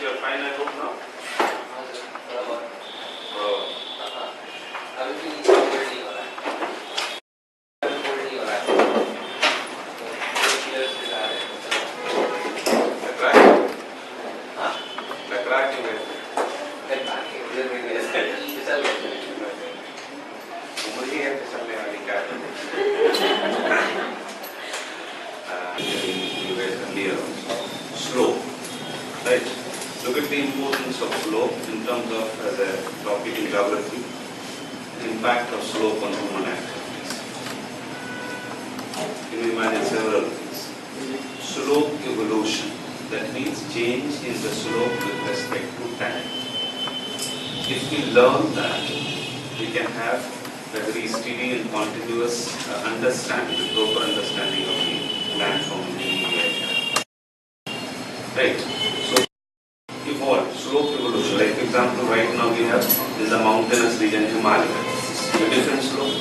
you are fine, I hope now. अभी भी hold नहीं हो रहा है, अभी होल्ड नहीं हो रहा है, क्लियर से आ रहे हैं। लग रहा है? हाँ, लग रहा है कि मैं उधर में गया फिसल गया। मुझे है फिसलने वाली क्या है? You guys are clear on slope, right? Look at the importance of slope in terms of as a topic in geography. The impact of slope on human activities. You can imagine several things. Slope evolution, that means change in the slope with respect to time. If we learn that, we can have a very steady and continuous understanding, the proper understanding of the landform in the area. Right? So, evolve, slope evolution. Like for example, right now we have this a mountainous region, Himalaya. A different slope.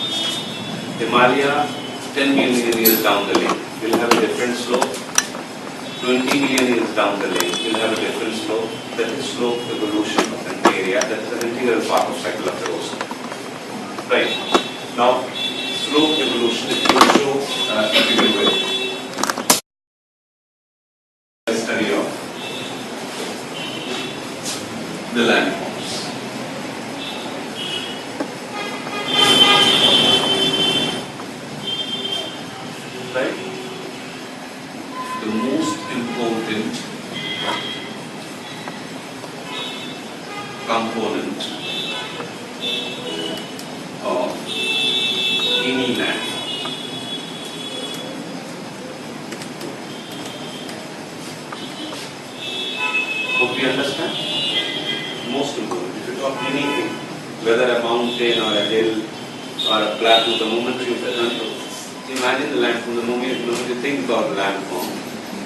Himalaya, 10 million years down the lane, will have a different slope. 20 million years down the lane, will have a different slope. That is slope evolution of an area. That is an integral part of cycle of erosion. Right. Now, slope evolution, if you show to begin with, a study of the landforms. Right? The most important component of any landform. Hope you understand? Most important. If you talk anything, whether a mountain or a hill or a plateau, the moment you imagine the landform, the moment you think about the landform,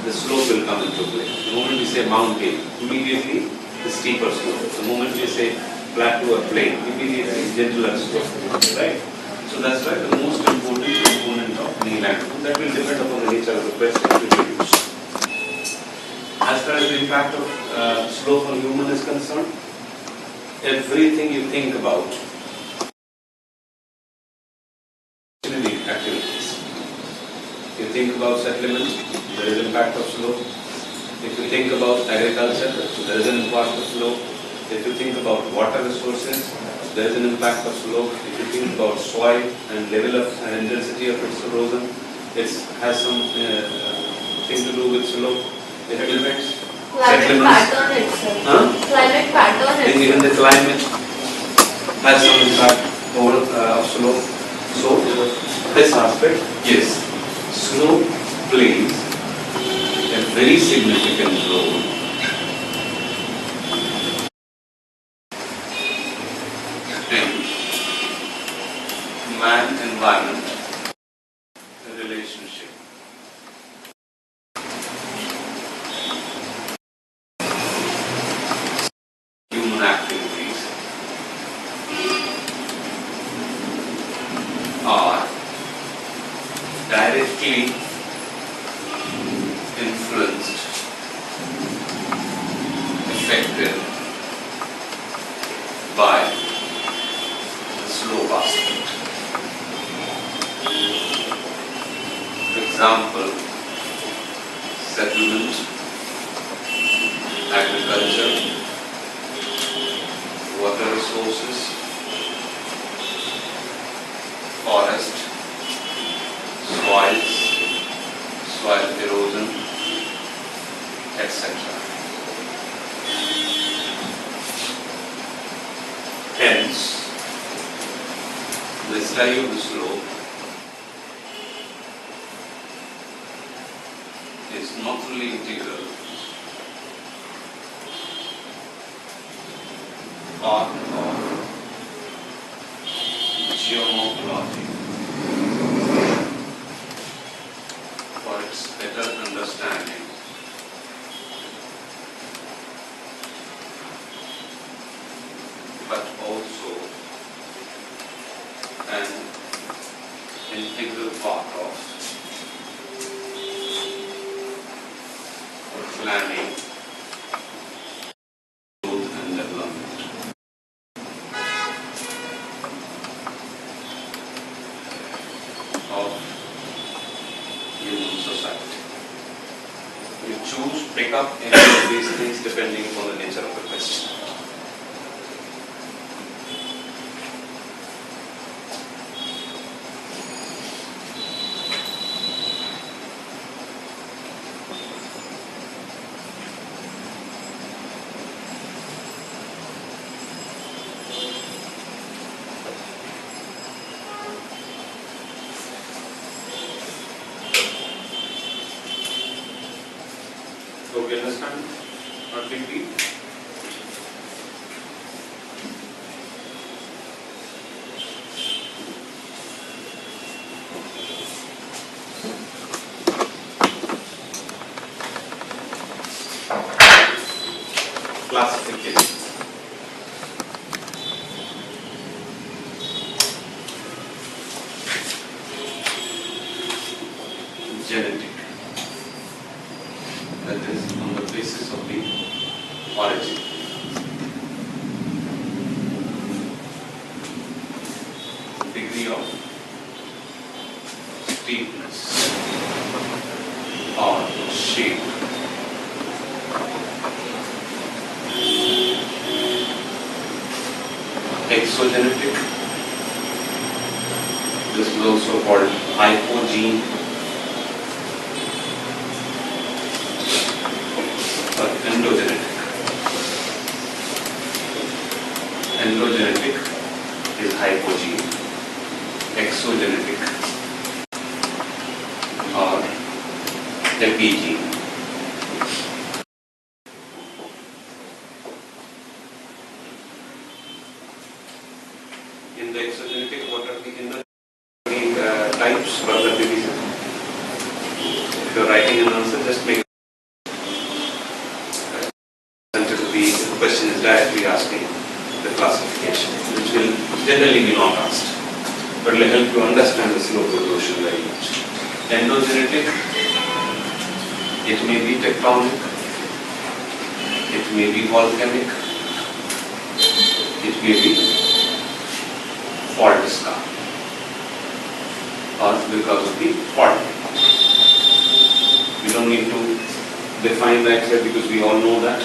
the slope will come into play. The moment we say mountain, immediately the steeper slope. The moment we say plateau or plain, immediately gentler slope. Right? So that's why the most important component of any landform. That will depend upon the nature of the question which we use. As far as the impact of slope on human is concerned, everything you think about, activities. You think about settlement, there is impact of slope. If you think about agriculture, there is an impact of slope. If you think about water resources, there is an impact of slope. If you think about soil and level of and intensity of its erosion, it has some thing to do with slope. Climate pattern itself. Huh? Climate pattern itself. Even the climate has some impact over of slope. So this aspect, yes, slope plays a very significant role in man-environment relationship. Human activities are directly influenced, affected by the slope aspect. For example, settlement, agriculture, water resources, forest, soils, soil erosion, etc. Hence, the study of the slope is not only integral part of geomorphology for its better understanding but also an integral part of planning pick up any of these things depending upon the nature of the question. So we understand not big deal. Classification. Genetic. That is on the basis of the origin. Degree of steepness or shape. Exogenetic. This is also called hypogene. Endogenetic. Endogenetic is hypogene. Exogenetic or epigene. In the exogenetic, what are the inner types for the division? If you are writing an answer, just make the question is directly asking the classification, which will generally be not asked, but will help you understand the slope evolution very much. Endogenetic, it may be tectonic, it may be volcanic, it may be fault scar, or because of the fault. We don't need to define that here because we all know that.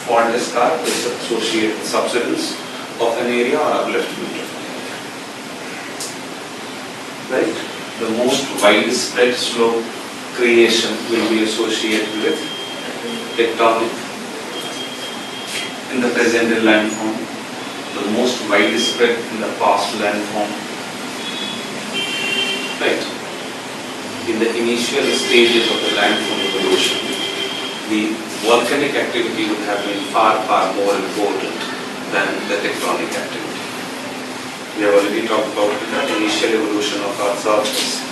Fault scar is associated with subsidence of an area or upliftment of an area. Right? The most widespread slope creation will be associated with tectonic in the present landform, the most widespread in the past landform. Right? In the initial stages of the landform evolution, the volcanic activity would have been far more important than the tectonic activity. We have already talked about the initial evolution of our surface,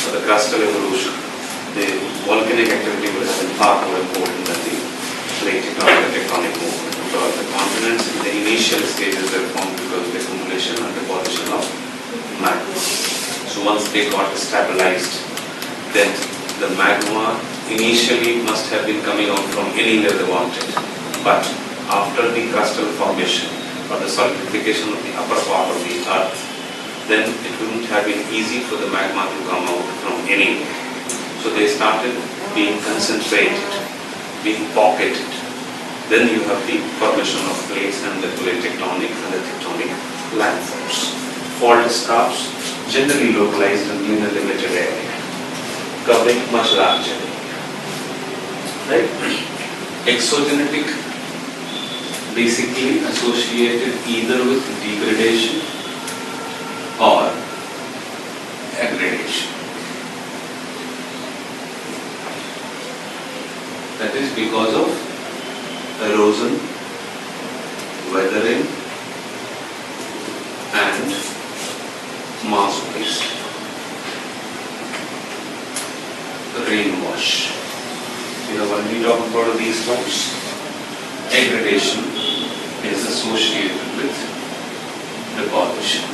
or the crustal evolution. The volcanic activity would have been far more important than the plate tectonic movement, because the continents in the initial stages were formed because of the accumulation and deposition of magma. So once they got stabilized, then the magma initially must have been coming out from anywhere they wanted, but after the crustal formation or the solidification of the upper part of the earth, then it wouldn't have been easy for the magma to come out from anywhere. So they started being concentrated, being pocketed. Then you have the formation of plates and the plate tectonic and the tectonic landforms. Fault scarps generally localized in a limited area, covering much larger area. Right? Exogenetic, basically associated either with degradation or aggradation. That is because of erosion, weathering and mass waste, rain wash. We have already talked about these terms. Aggradation is associated with deposition.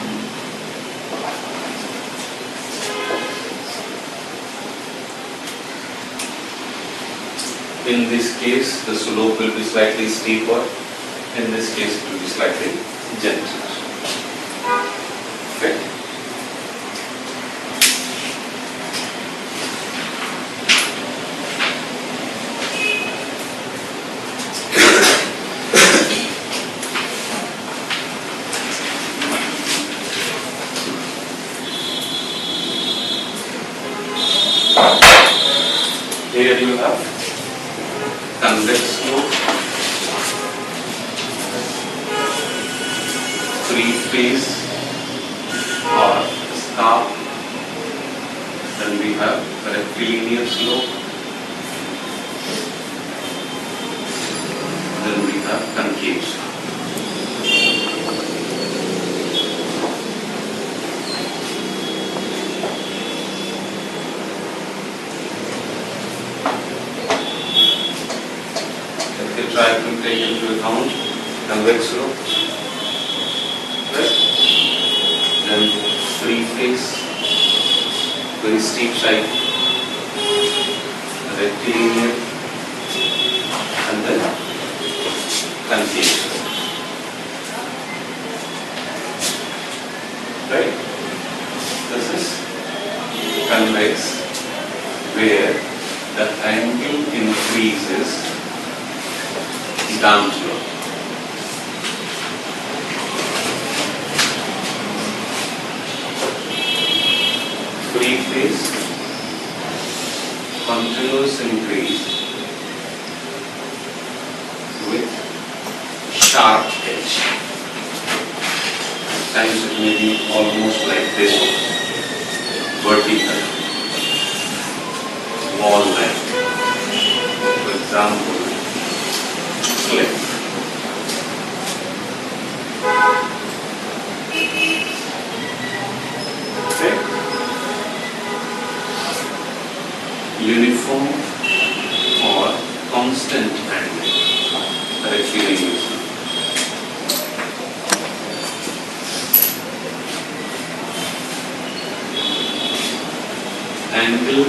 In this case, the slope will be slightly steeper. In this case, it will be slightly gentler. Okay? face or scalp. Then we have rectilinear slope. Then we have concave slope. If you try to take into account convex slope, right? Then free face, very steep side, rectilinear, and then concave. Right? This is convex, where the angle increases down slope. Free face, continuous increase with sharp edge. Times it may be almost like this one, vertical, wall like. For example, cliff. Okay. Uniform or constant angle, rectilinear. Angle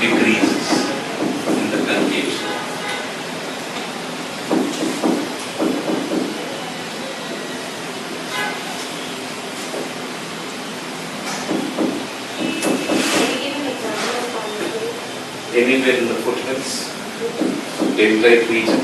decreases in the concave. Anywhere in the foothills, dendrite region.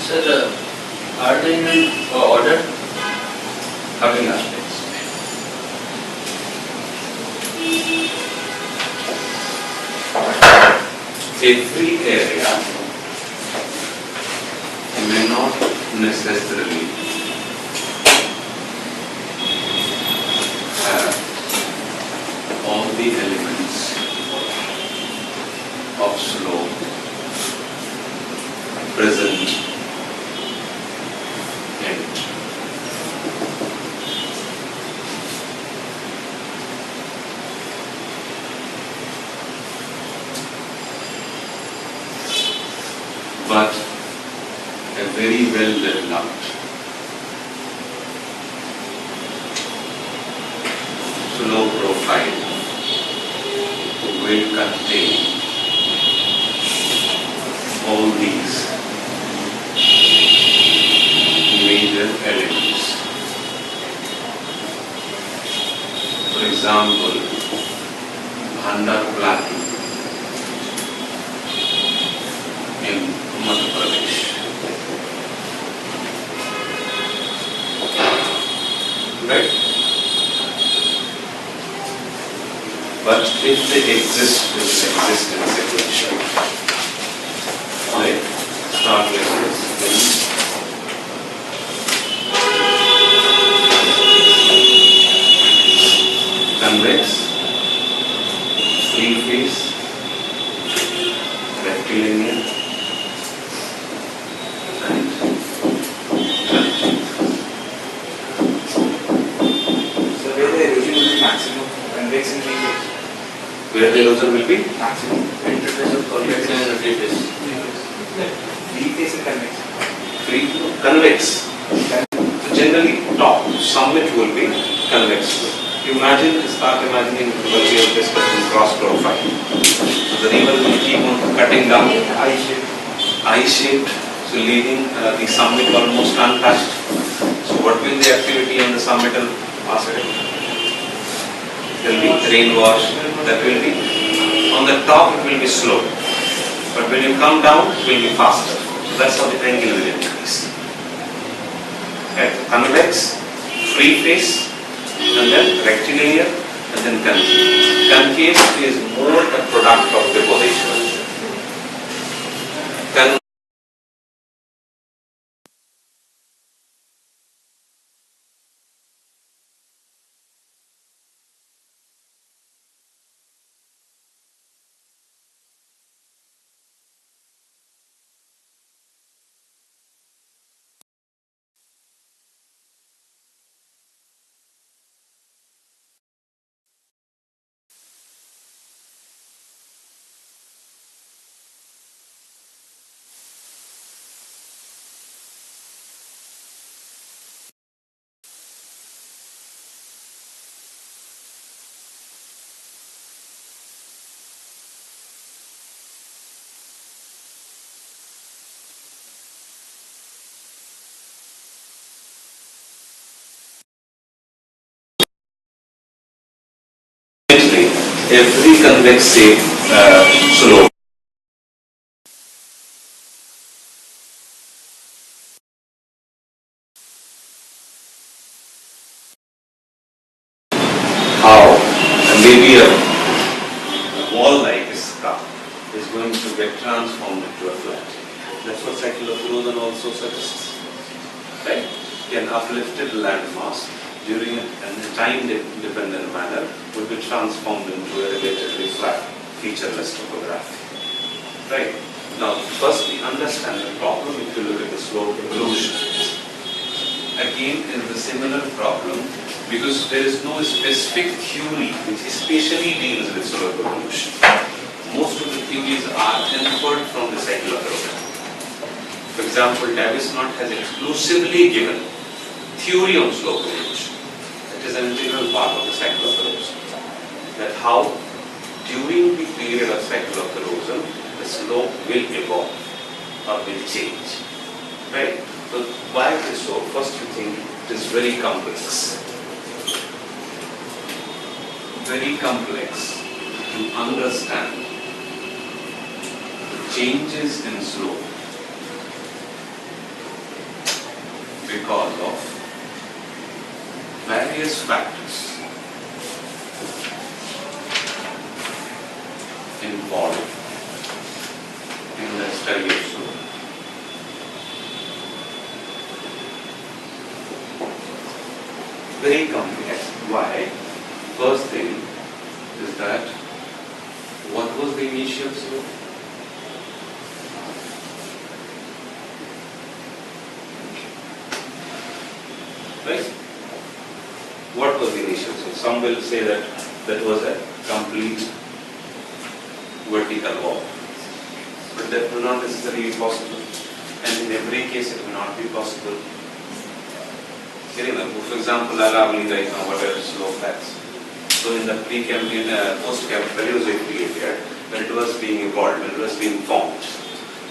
Sir, are they in order? Coming aspects. Every area may not necessarily have all the elements of slope present in it. But a very well developed slope profile will contain all these major elements. For example, Bhandar Plateau in Madhya Pradesh. Right? But if they exist, in sequential. Right? Start like this. Convex, free face, rectilinear, and concave. So where the erosion will be maximum, convex and free face. Where the erosion will be? Maximum. Interface of convex and free face. Free face and convex. Free, convex. So generally, top summit will be convex. You start imagining what we have discussed in cross profile. So the river will keep on cutting down, I-shaped, so leaving the summit almost untouched. So what will the activity on the summital aspect? There will be rain wash, that will be, on the top it will be slow, but when you come down it will be faster. So that's how the angle will increase. Okay. convex, free face, and then rectilinear, and then concave. Concave is more a product of deposition. Every convex shape slope how maybe a wall like this cup is going to get transformed into a flat. That's what cycle of erosion also suggests. Right? An uplifted landmass during a time-dependent manner would be transformed into a relatively flat, featureless topography. Right? Now, first we understand the problem if you look at the slope evolution. Again, it is a similar problem because there is no specific theory which especially deals with slope evolution. Most of the theories are inferred from the cycle of erosion. For example, Davis-Knott has exclusively given theory on slope evolution. It is an integral part of the cycle of erosion. That how during the period of cycle of erosion, the slope will evolve or will change. Right? So why it is so? First you think it is very complex. Very complex to understand the changes in slope because of various factors involved in the study of slope. Very complex. Why? First thing is that what was the initial slope? Right? What was the initial slope? Some will say that that was a complete vertical wall. But that will not necessarily be possible. And in every case it will not be possible. For example, Aravalli right now, whatever slope has. So in the pre-Cambrian, post-Cambrian Paleozoic period, when it was being evolved, when it was being formed,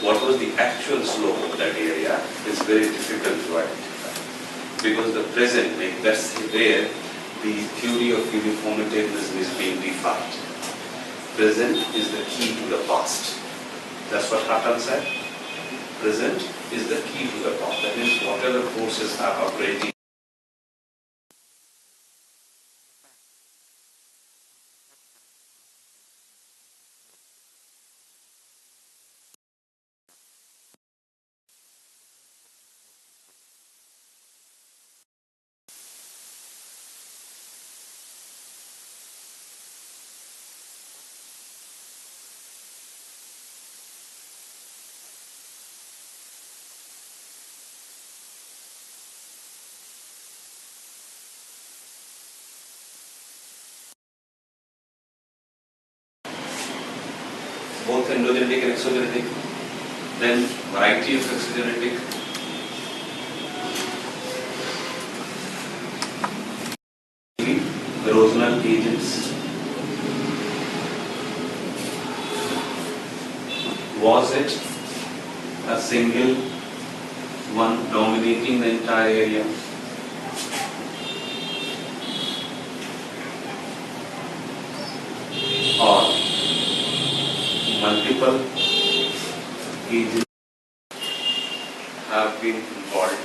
what was the actual slope of that area is very difficult to identify. Because the present, that's where the theory of uniformitarianism is being defined. Present is the key to the past. That's what Hutton said. Present is the key to the past. That means whatever forces are operating. Both endogenetic and exogenetic, then variety of exogenetic. Erosional agents. Was it a single one dominating the entire area? Or multiple agents have been involved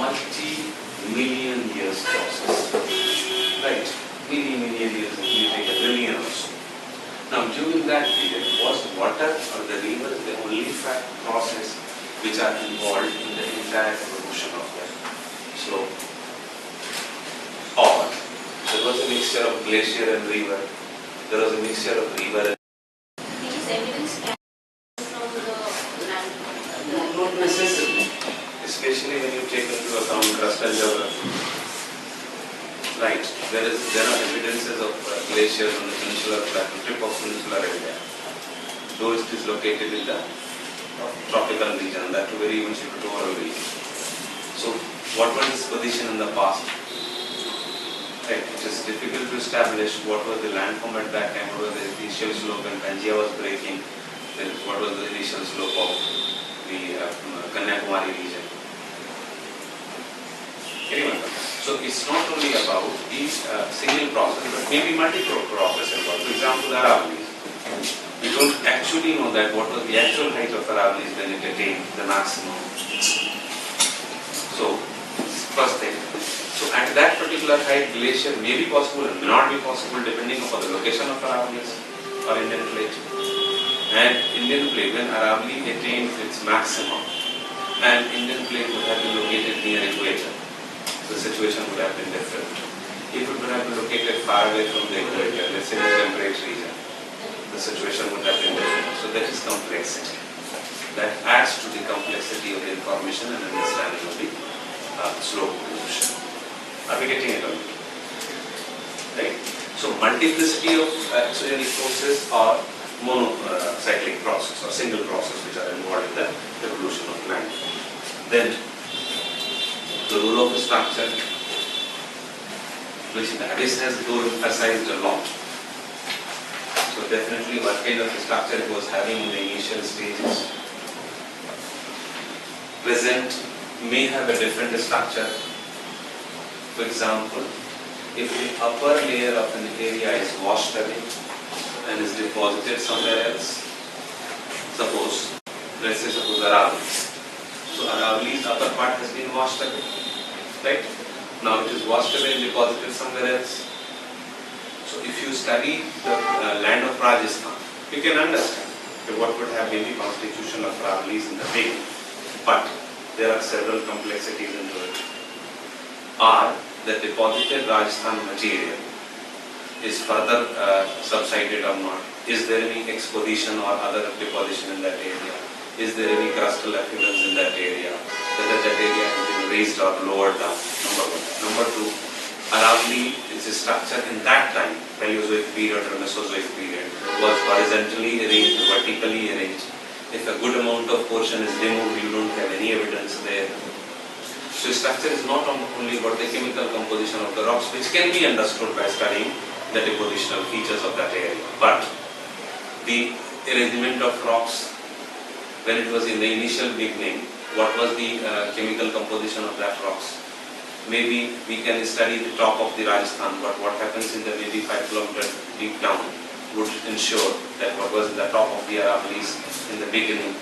multi-million years process. Right? Million years, it may take a trillion or so. Now, during that period, was water or the river the only process which are involved in the entire evolution of the slope? Or there was a mixture of glacier and river, there was a mixture of river and These evidence can from the land. not necessarily, especially when you take into account crust and geography. Right, there are evidences of glaciers on the peninsular plateau, tip of peninsular area. Though it is located in the tropical region, that very much equatorial region. So, what was its position in the past? Right, it is difficult to establish what was the landform at that time, what was the initial slope when Pangaea was breaking, then what was the initial slope of the Kanyakumari region. Anyone? So it's not only about the single process, but maybe multiple process involved. For example, the Aravallis. We don't actually know that what was the actual height of Aravallis when it attained the maximum. So, first thing. So at that particular height, glacier may be possible and may not be possible depending upon the location of Aravallis or Indian plate. And Indian plate, when Aravalli attained its maximum, and Indian plate would have been located near equator, the situation would have been different. If it would have been located far away from the equator, let's say in the temperate region, the situation would have been different. So that is complexity. That adds to the complexity of the information and understanding of the slope evolution. Are we getting it on? Right? So multiplicity of any process or monocyclic process or single process which are involved in the evolution of land. Then the role of the structure, which Davis has emphasized a lot. So definitely what kind of structure it was having in the initial stages. Present may have a different structure. For example, if the upper layer of an area is washed away and is deposited somewhere else, let's say Aravallis. So Aravalli's upper part has been washed away, right? Now it is washed away and deposited somewhere else. So if you study the land of Rajasthan, you can understand what would have been the constitution of Aravallis in the beginning. But there are several complexities into it. Are the deposited Rajasthan material is further subsided or not? Is there any exposition or other deposition in that area? Is there any crustal affluence in that area? Whether that area has been raised or lowered down, number one. Number two, Aravalli is a structure in that time, Paleozoic period or Mesozoic period, was horizontally arranged, vertically arranged. If a good amount of portion is removed, you don't have any evidence there. So structure is not only about the chemical composition of the rocks, which can be understood by studying the depositional features of that area, but the arrangement of rocks when it was in the initial beginning, what was the chemical composition of that rocks? Maybe we can study the top of the Rajasthan, but what happens in the maybe 5 kilometers deep down would ensure that what was in the top of the Aravallis in the beginning.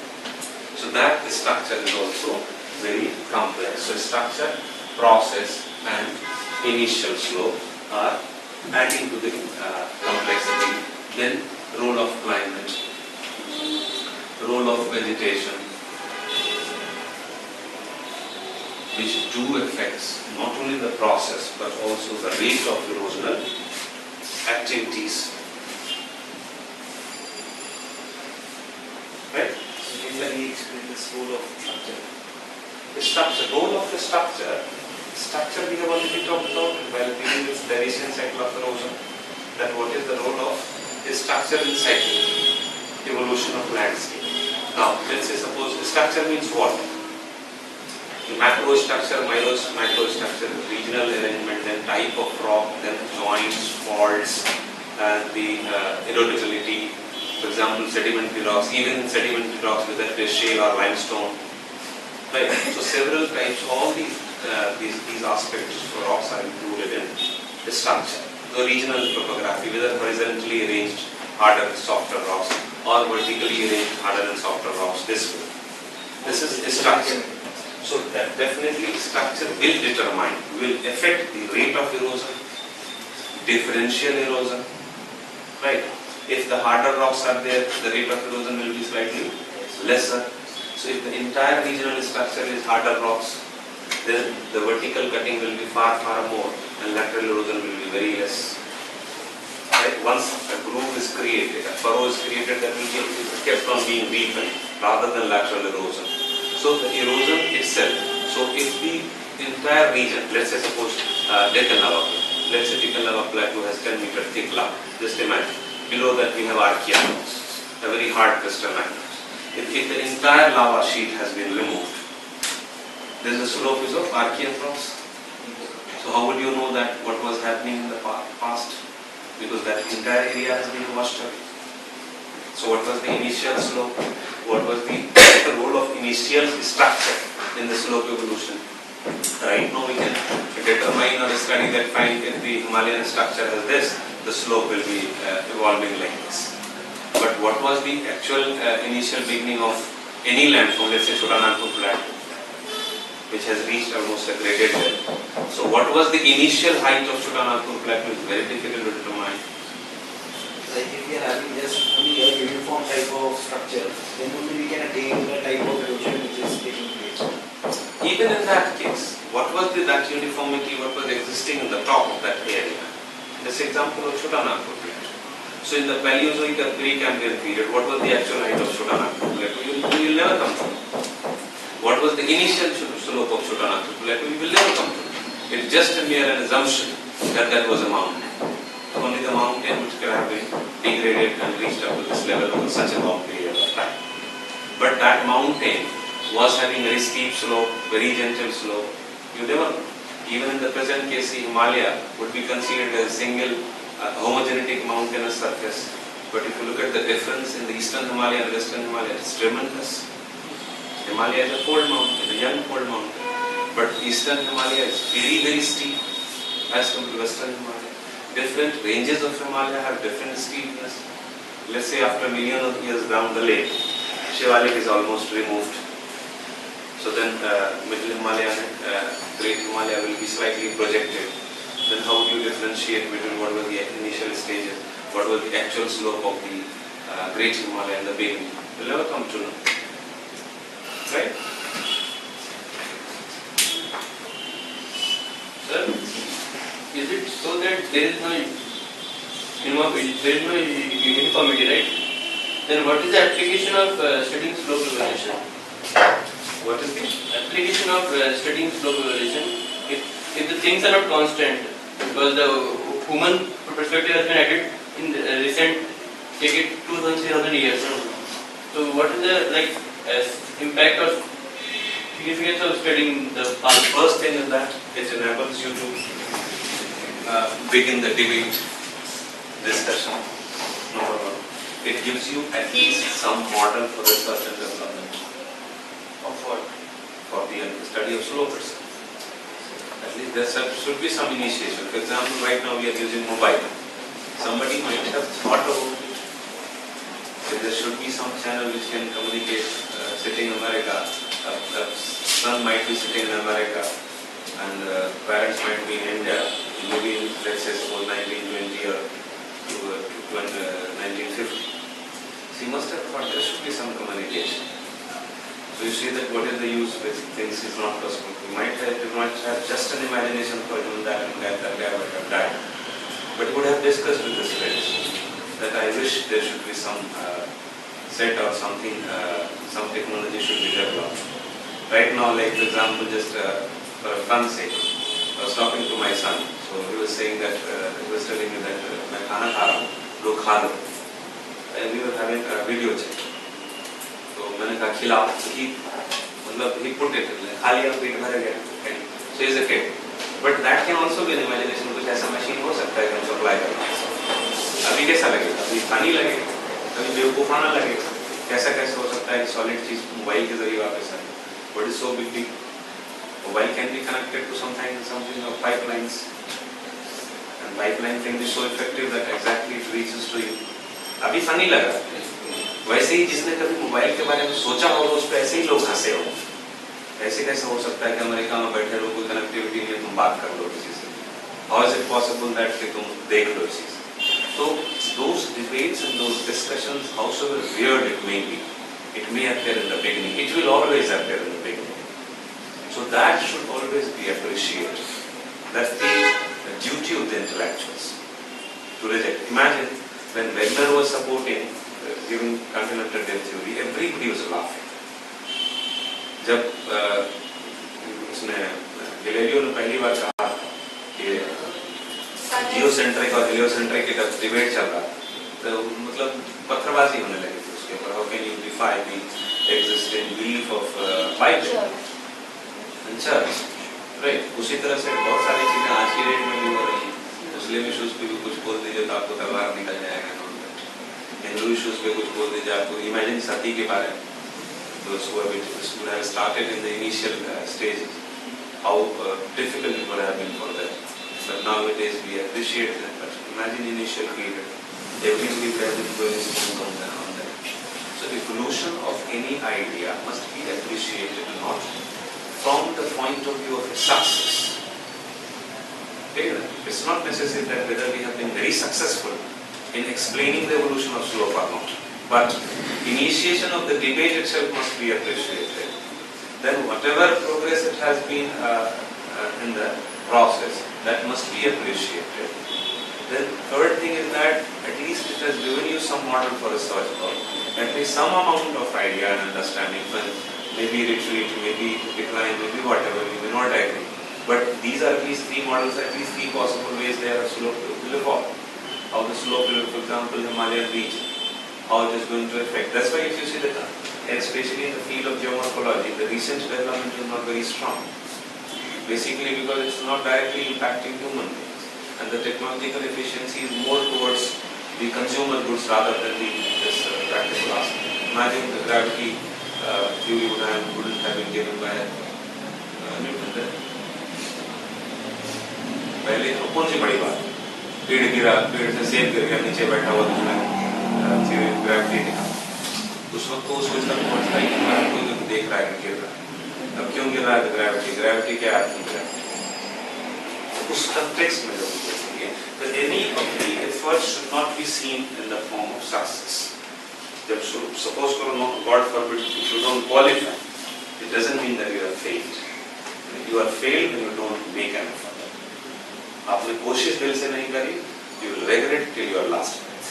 So that structure is also very complex. So structure, process and initial slope are adding to the complexity. Then role of climate, role of vegetation, which do affects not only the process but also the rate of erosional activities. Right? So can you explain this role of structure? The role of the structure we have already talked about while dealing with variation cycle of erosion. That what is the role of the structure in cycle, evolution of landscape. Now, let's say suppose structure means what? The macro structure, micro structure, regional arrangement, then type of rock, then joints, faults, and the erodibility. For example, sedimentary rocks, even sedimentary rocks, whether it is shale or limestone. Right. So several types, all these aspects of rocks are included in the structure. The regional topography, whether horizontally arranged harder and softer rocks or vertically arranged harder and softer rocks. This is a structure. So that definitely structure will affect the rate of erosion, differential erosion, right? If the harder rocks are there, the rate of erosion will be slightly lesser. So if the entire regional structure is harder rocks, then the vertical cutting will be far more and lateral erosion will be very less. Right? Once a groove is created, a furrow is created, that will be kept on being deepened rather than lateral erosion. So the erosion itself, so if the entire region, let's say suppose Deccan lava, let's say Deccan lava plateau has 10 meter thick lava, just imagine, below that we have Archean rocks, a very hard crystalline rocks. If the entire lava sheet has been removed, then the slope is of Archean rocks. So how would you know that what was happening in the past? Because that entire area has been washed away. So what was the initial slope? What was the role of initial structure in the slope evolution? Right now we can determine or study that fine if the Himalayan structure has this, the slope will be evolving like this. But what was the actual initial beginning of any landform, let's say Chotanagpur Plateau, which has reached almost a graded level. So what was the initial height of Chotanagpur Plateau is very difficult to determine. Like if we are having just only a uniform type of structure, then only we can attain the type of erosion which is taking place. Even in that case, what was that uniformity, what was existing in the top of that area? This example of Chotanagpur Plateau. So in the Paleozoic or Precambrian period, what was the actual height of Chotanagpur Plateau? You will never come to. What was the initial slope of Chotanagpur Plateau? You will never come to. It's just a mere an assumption that that was a mountain. Only the mountain which could have been degraded and reached up to this level over such a long period of time. But that mountain was having very steep slope, very gentle slope. You never know. Even in the present case, Himalaya would be considered as a single homogenetic mountainous surface. But if you look at the difference in the eastern Himalaya and western Himalaya, it's tremendous. Himalaya is a cold mountain, a young cold mountain. But eastern Himalaya is very steep as compared to western Himalaya. Different ranges of Himalaya have different steepness. Let's say after millions of years down the lane, Shivalik is almost removed. So then middle Himalaya and great Himalaya will be slightly projected. Then how do you differentiate between what was the initial stages, what was the actual slope of the great Himalaya and the beginning? You'll never come to know. Right? Sir, is it so that there is no uniformity, right? Then what is the application of studying slope evolution? What is the application of studying slope evolution? If the things are not constant, because the human perspective has been added in the recent, take it 2,000-3,000 years. So what is the impact or significance of studying the past? first thing is that it enables you to begin the debate, discussion. Number one, it gives you at least some model for research and development. Of what? For the study of slope itself. At least there should be some initiation. For example, right now we are using mobile. Somebody might have thought about it. So there should be some channel which can communicate sitting in America. A son might be sitting in America and parents might be in India. Maybe in, let's say, suppose 1920 or 1950. So you must have thought there should be some communication. So you see that what is the use with things is not possible. You might have just an imagination for doing that and that guy would have died. But you would have discussed with his friends that I wish there should be some set or something, some technology should be developed. Right now, like for example, just for fun's sake, I was talking to my son. So he was saying that, he was telling me that मैं खाना खा रहा हूँ, लो खा लो. And we were having a video chat. तो मैंने कहा खिलाओ, मतलब he put it, खा लिया पेट भर गया. So he's a kid. But that can also be an imagination. कुछ ऐसा machine हो सकता है कि हम supply करें. अभी कैसा लगेगा? अभी funny लगेगा. अभी बेवकूफाना लगेगा. कैसा हो सकता है कि solid चीज मोबाइल के जरिए वापस आए? What is so big deal? Mobile can be connected to something of pipelines. And pipeline can be so effective that exactly it reaches to you. अभी funny लगा. वैसे ही जिसने कभी मोबाइल के बारे में सोचा होगा उस पर ऐसे ही लोग हंसे होंगे. ऐसे कैसे हो सकता है कि अमेरिका में बैठे लोग कोई कनेक्टिविटी नहीं है, तुम बात कर लो किसी से? How is it possible that कि तुम देख लो इस चीज? तो those debates and those discussions, however weird it may be, it may appear in the beginning. It will always appear in the beginning. So that should always be appreciated. That's the duty of the intellectuals to reject. Imagine when Wegner was supporting giving continental depth theory, everybody was laughing. जब उसने Galileo ने पहली बार कहा कि geocentric और heliocentric का debate चल रहा, तो मतलब पत्थरबाजी होने लगी थी उसके ऊपर. How can you defy the existing belief of Bible and church, right? उसी तरह से बहुत सारी चीजें आज की डेट में भी हो रही हैं. मुस्लिम इश्यूज पे भी कुछ बोल दीजिए तो आपको तलवार निकल जाएगा. हिंदू इश्यूज पे कुछ बोल दीजिए आपको. इमेजिन सती के बारे में, those who have started in the initial stages, how difficult it would have been for them. But nowadays we appreciate them. But imagine initial period, everybody present was on that. So evolution of any idea must be appreciated not from the point of view of its success. It's not necessary that whether we have been very successful in explaining the evolution of slope or not. But initiation of the debate itself must be appreciated. Then whatever progress it has been in the process, that must be appreciated. Then third thing is that at least it has given you some model for research work. At least some amount of idea and understanding. Maybe retreat, maybe decline, maybe whatever, you may not agree. But these are at least three models, at least three possible ways there are slope will evolve. How the slope will, for example, Himalayan region, how it is going to affect. That's why if you see that, especially in the field of geomorphology, the recent development is not very strong. Basically because it's not directly impacting human beings. And the technological efficiency is more towards the consumer goods rather than this practical aspect. Imagine the gravity theory wouldn't have been given by Newton then. पहले कौन सी बड़ी बात, पेड़ गिरा, पेड़ से सेब गिर गया, नीचे बैठा हुआ दूसरा थ्योरी ग्रेविटी दिखा. उस वक्त तो उसको इसका पहुंचता ही नहीं, कोई देख रहा है कि गिर रहा है. अब क्यों गिर रहा है? ग्रेविटी. ग्रेविटी क्या है? उस कंटेक्स्ट में जब देखेंगे तो any of the efforts should not be seen in the form of success. जब suppose करो God forbid if you don't qualify, it doesn't mean that you have failed. You are failed when you don't make an effort. आपने कोशिश दिल से नहीं करी, you will regret till your last breath.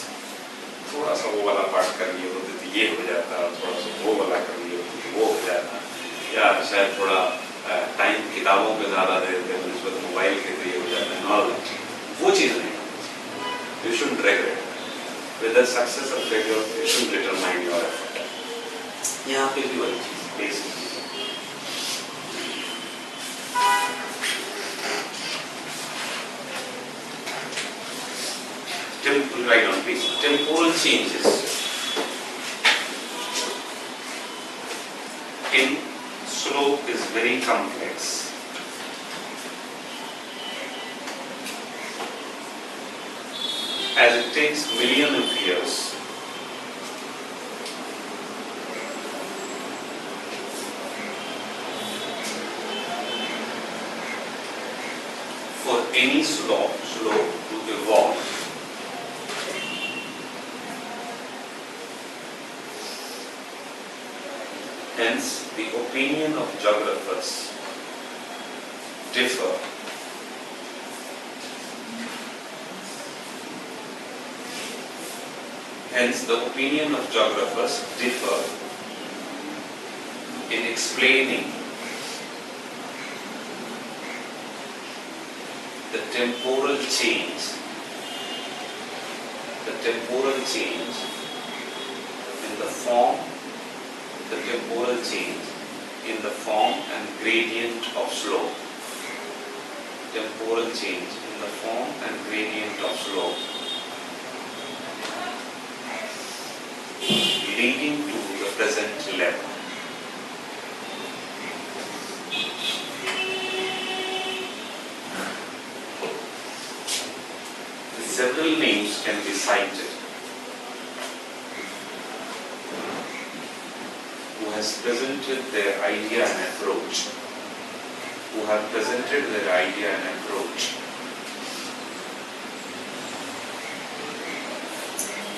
थोड़ा सा वो वाला पार्ट कर लिए होते तो ये हो जाता, थोड़ा सा वो वाला कर लिए होते तो वो हो जाता, या शायद थोड़ा टाइम किताबों पे ज़्यादा दे देते हैं निस्बत मोबाइल के तो ये हो जाता है. नॉर्मल वो चीज़ नहीं. You shouldn't regret. Whether success or failure, you shouldn't determine your effort. यहाँ पे भी वही चीज़ basic. Right on, please. Temporal changes in slope is very complex. As it takes millions of years for any slope to evolve. Hence, the opinion of geographers differ. Hence, the opinion of geographers differ in explaining the temporal change in the form. The temporal change in the form and gradient of slope. Temporal change in the form and gradient of slope, leading to the present level. Several names can be cited. who has presented their idea and approach,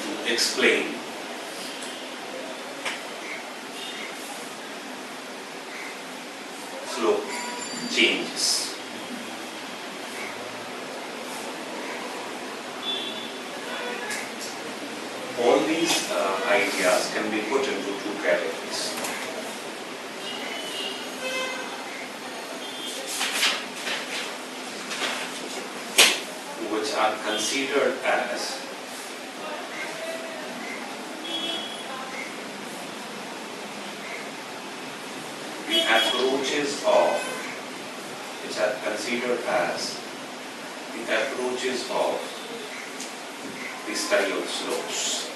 to explain slope changes. All these ideas can be put into two categories. Which are considered as the approaches of the study of slopes.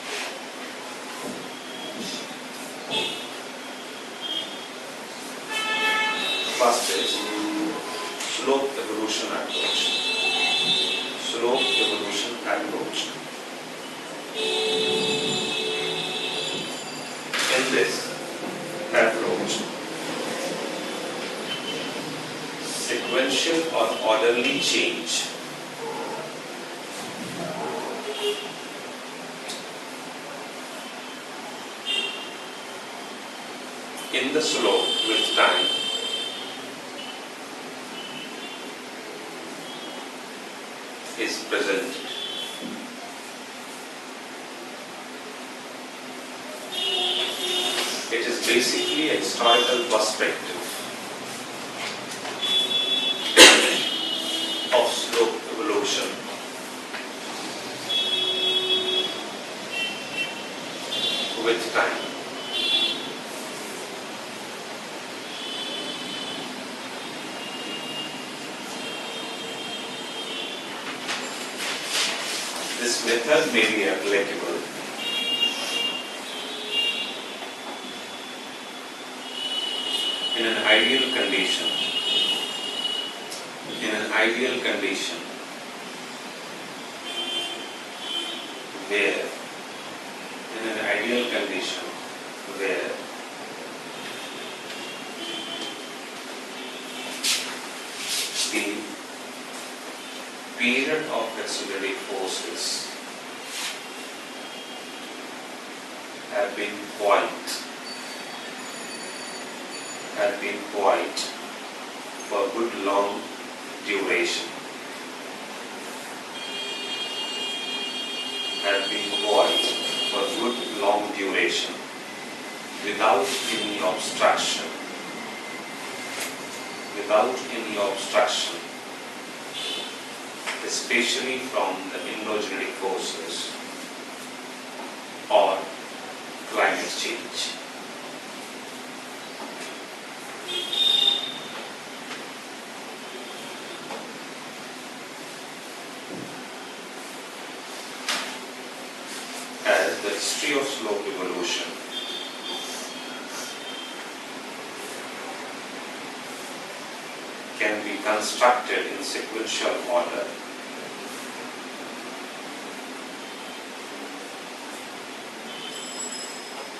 First is slope evolution approach. In this approach, sequential or orderly change in the slope with time is presented. It is basically a historical perspective of slope evolution with time. This method may be applicable in an ideal condition, where the period of accelerating forces have been quiet for good long duration. Without any obstruction, especially from the endogenetic forces or climate change. As the history of slope evolution can be constructed in sequential order,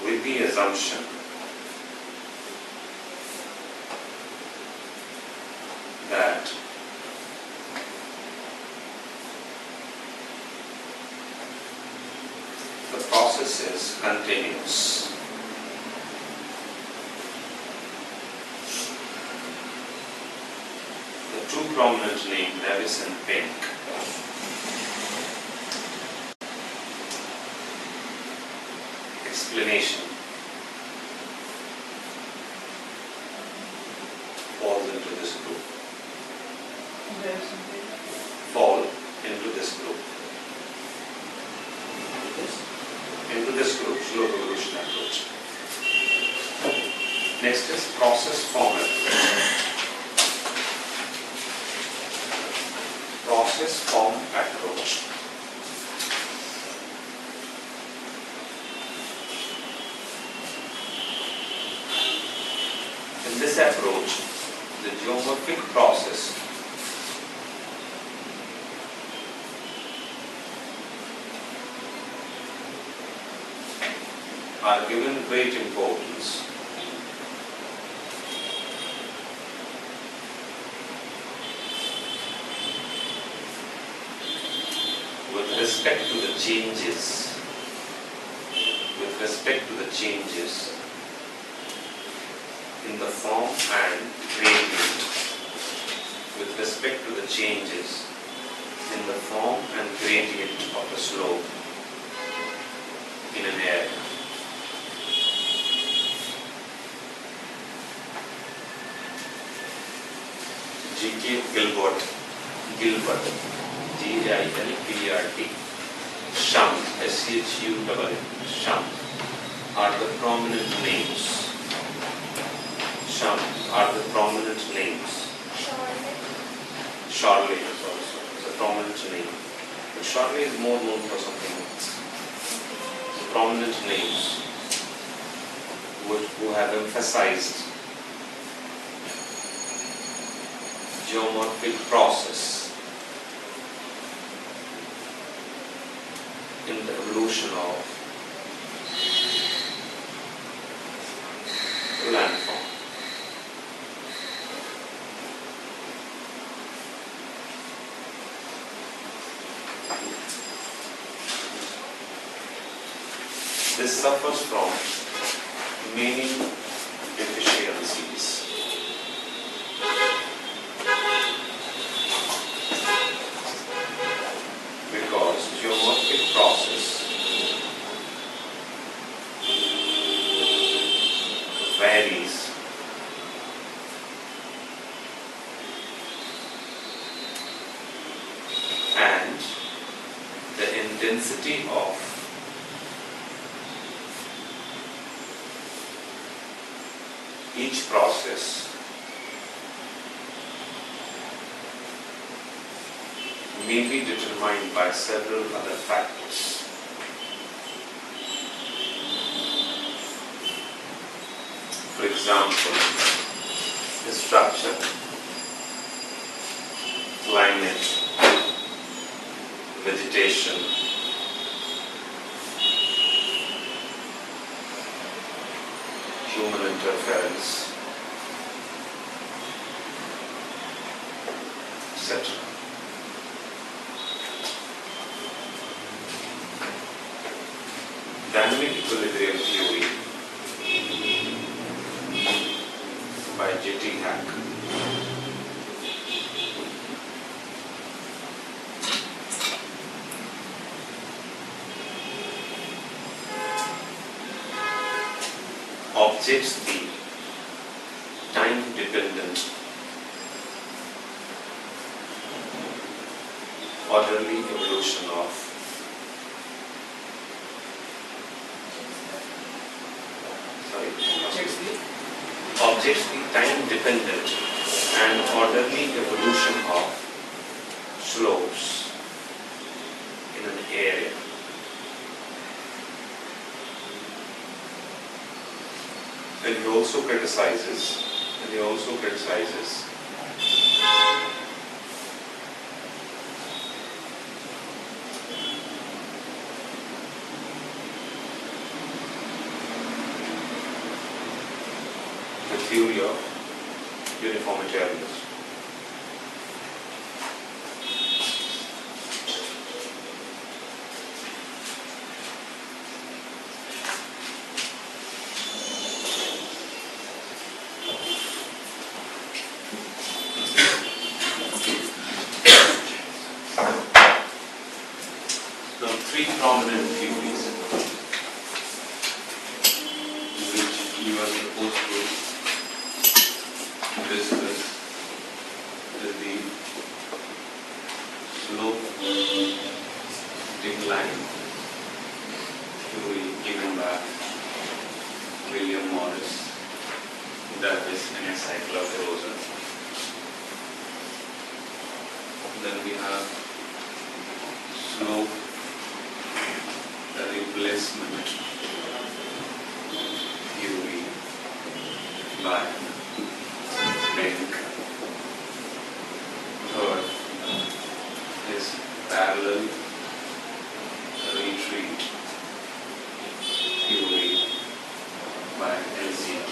with the assumption that the process is continuous. The two prominent names, Davis and Pink, explanation falls into this group. Slope evolution approach. Next is process form approach. In this approach, the geomorphic process are given great importance respect to the changes, in the form and gradient, with respect to the changes in the form and gradient of the slope in an area. G.K. Gilbert, Gilbert, Shum, S-H-U-M, Shum, are the prominent names. Shum are the prominent names. Chorley is also a prominent name. But Chorley is more known for something else. The prominent names who have emphasized geomorphic process in the evolution of landform. This suffers from many deficiencies. Because geomorphic process varies and the intensity of each process may be determined by several other factors. For example, the structure, climate, vegetation, human interference, etc. Dynamic equilibrium theory by J.T. Hack. Objects the time-dependent orderly evolution of objects the time-dependent and orderly evolution of slopes in an area. And he also criticizes the theory of uniformitarianism. Now, three prominent theories which you are supposed to discuss is the slope decline theory given by William Morris, Davis, and a cycle of erosion. Then we have slope replacement theory by Denk. Third is parallel retreat theory by LCT.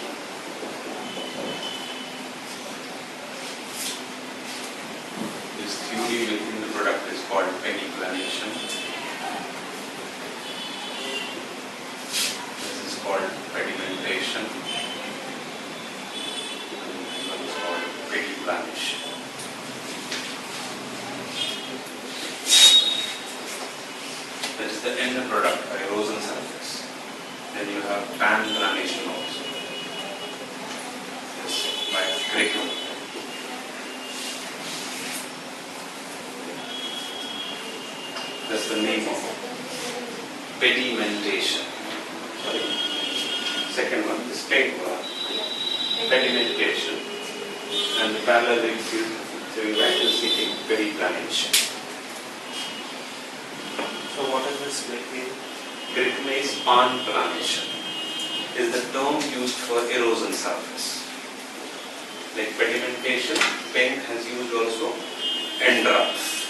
This theory within the product is called pennyplanation. the end product, erosion surface. Then you have tan granation also. Yes, by Greco. That's the name of it. Pedimentation. Sorry. Second one, the straight one. Pedimentation. And the parallel is so you write to see pediplanation. So what is this like? Gritmase panplanation is the term used for erosion surface. Like pedimentation, Penck has used also endraps.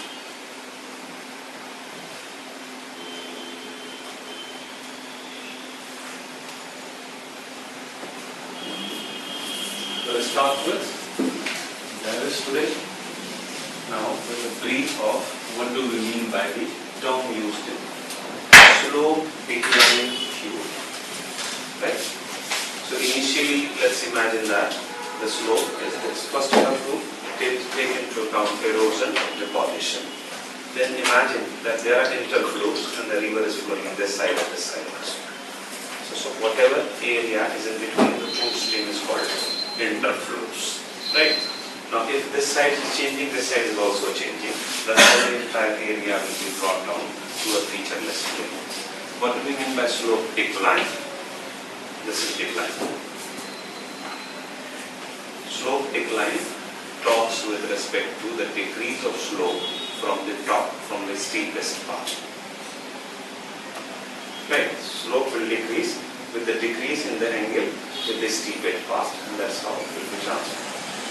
So let's start with that is today. Now with a brief of what do we mean by the term used in slope declining fluid. Right? So initially let's imagine that the slope is this. First you have to take into account erosion and deposition. Then imagine that there are interflows and the river is flowing this side and this side also. So whatever area is in between the two streams is called interflows. Right? Now if this side is changing, this side is also changing. Then the entire area will be brought down to a featureless plane. What do we mean by slope decline? This is decline. Slope decline talks with respect to the decrease of slope from the top, from the steepest part. Right? Slope will decrease with the decrease in the angle with the steepest part, and that's how it will be transformed.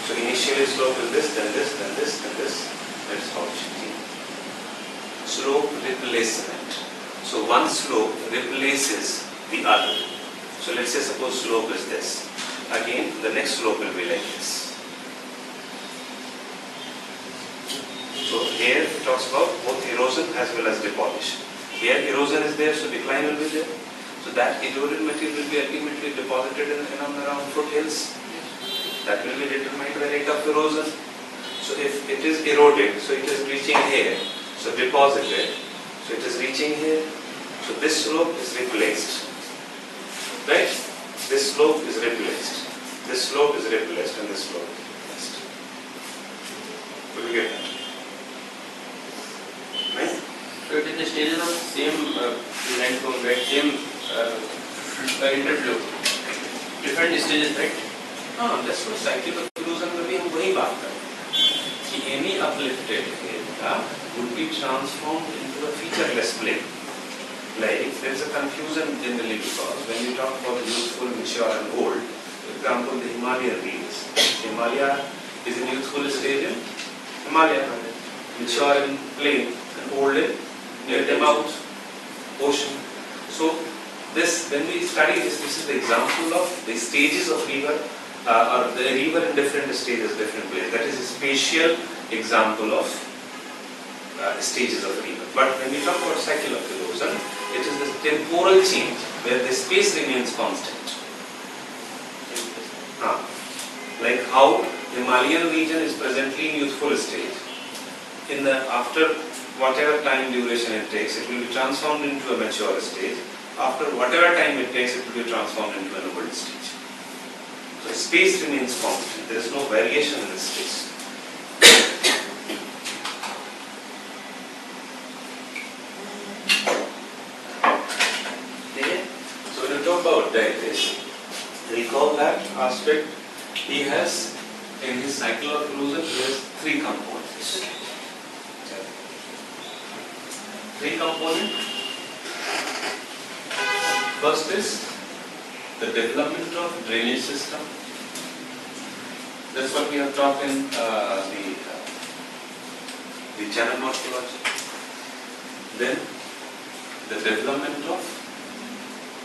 So initially slope is this, then this, then this, then this. That's how it should be. Slope replacement. So one slope replaces the other. So let's say suppose slope is this. Again the next slope will be like this. So here it talks about both erosion as well as deposition. Here erosion is there, so decline will be there. So that eroded material will be ultimately deposited in and around foothills. That will be determined by rate of erosion. So if it is eroded, so it is reaching here. So deposited, so it is reaching here. So this slope is replaced. Right? This slope is replaced. This slope is replaced and this slope is replaced. Will you get that? Right? So it is the stages of same landform, right? Same interflow. Different stages, right? हाँ, that's what cyclic erosion में भी हम वही बात कर रहे हैं कि any uplifted area would be transformed into a featureless plane. Like there is a confusion generally because when you talk about youthful, mature, and old, for example, the Himalayan regions. Himalaya is in youthful stage in Himalaya, mature in plain, and old in near the mouth, ocean. So this, when we study this, this is the example of the stages of river. Or the river in different stages, different places. That is a spatial example of stages of river. But when we talk about cycle of erosion, it is the temporal change where the space remains constant. Like how Himalayan region is presently in youthful stage. In the after whatever time duration it takes, it will be transformed into a mature stage. After whatever time it takes, it will be transformed into an old stage. So space remains constant. There is no variation in the space. Okay. So when you talk about dilatation, recall that aspect. He has in his cycle of erosion, he has three components. Three components. First is the development of drainage system. That's what we have taught in the channel morphology. Then the development of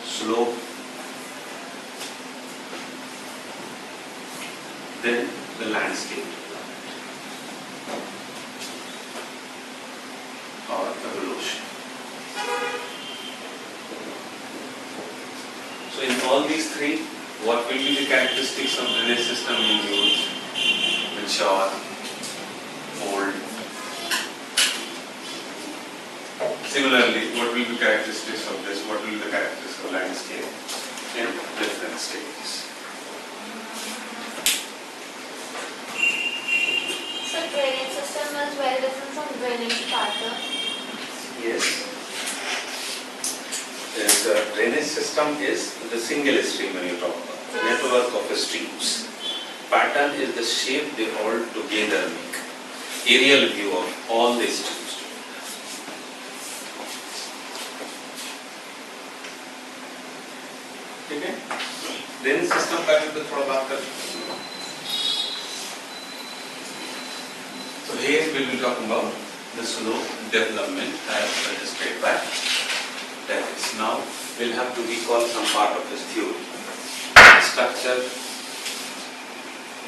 slope. Then the landscape or evolution. So in all these three, what will be the characteristics of drainage system in use? Mature, old, Similarly, what will be characteristics of this? What will be the characteristics of landscape in different stages? So drainage system is very different from drainage pattern. Yes. The drainage system is the single stream when you talk about the network of the streams. Pattern is the shape they all together make. Aerial view of all the streams. ठीक है? Drainage system का भी थोड़ा बात कर. So here we will be talking about the slope development as registered by Davis. Now we'll have to recall some part of this theory. Structure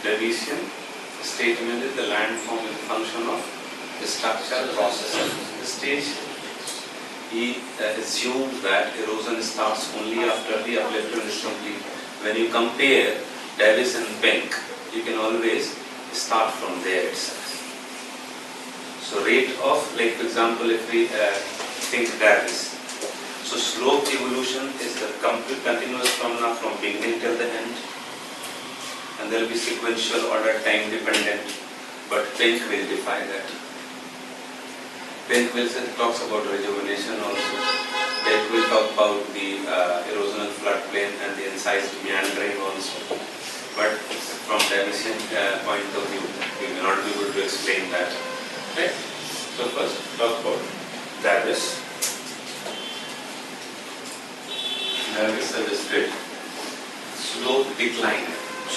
Davisian statement is the landform is a function of the structure process at the stage. He assumes that erosion starts only after the upliftment is complete. When you compare Davis and Penck, you can always start from there itself. So rate of, like for example, if we think Davis, so slope evolution is the complete continuous phenomena from beginning till the end, and there will be sequential order, time dependent, but Penck will define that. Penck will talks about rejuvenation also. Penck will talk about the erosional floodplain and the incised meandering also. But from Davisian point of view, we may not be able to explain that. Okay? So first, talk about Davis. Davis suggested slope decline approach.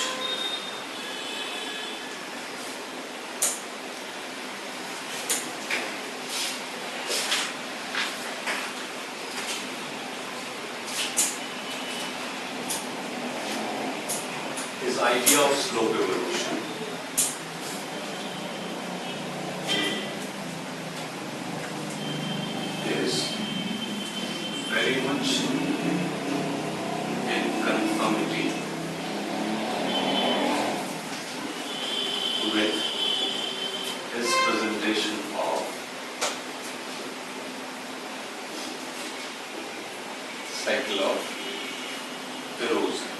His idea of slope evolution is very much in conformity with his presentation of cycle of erosion.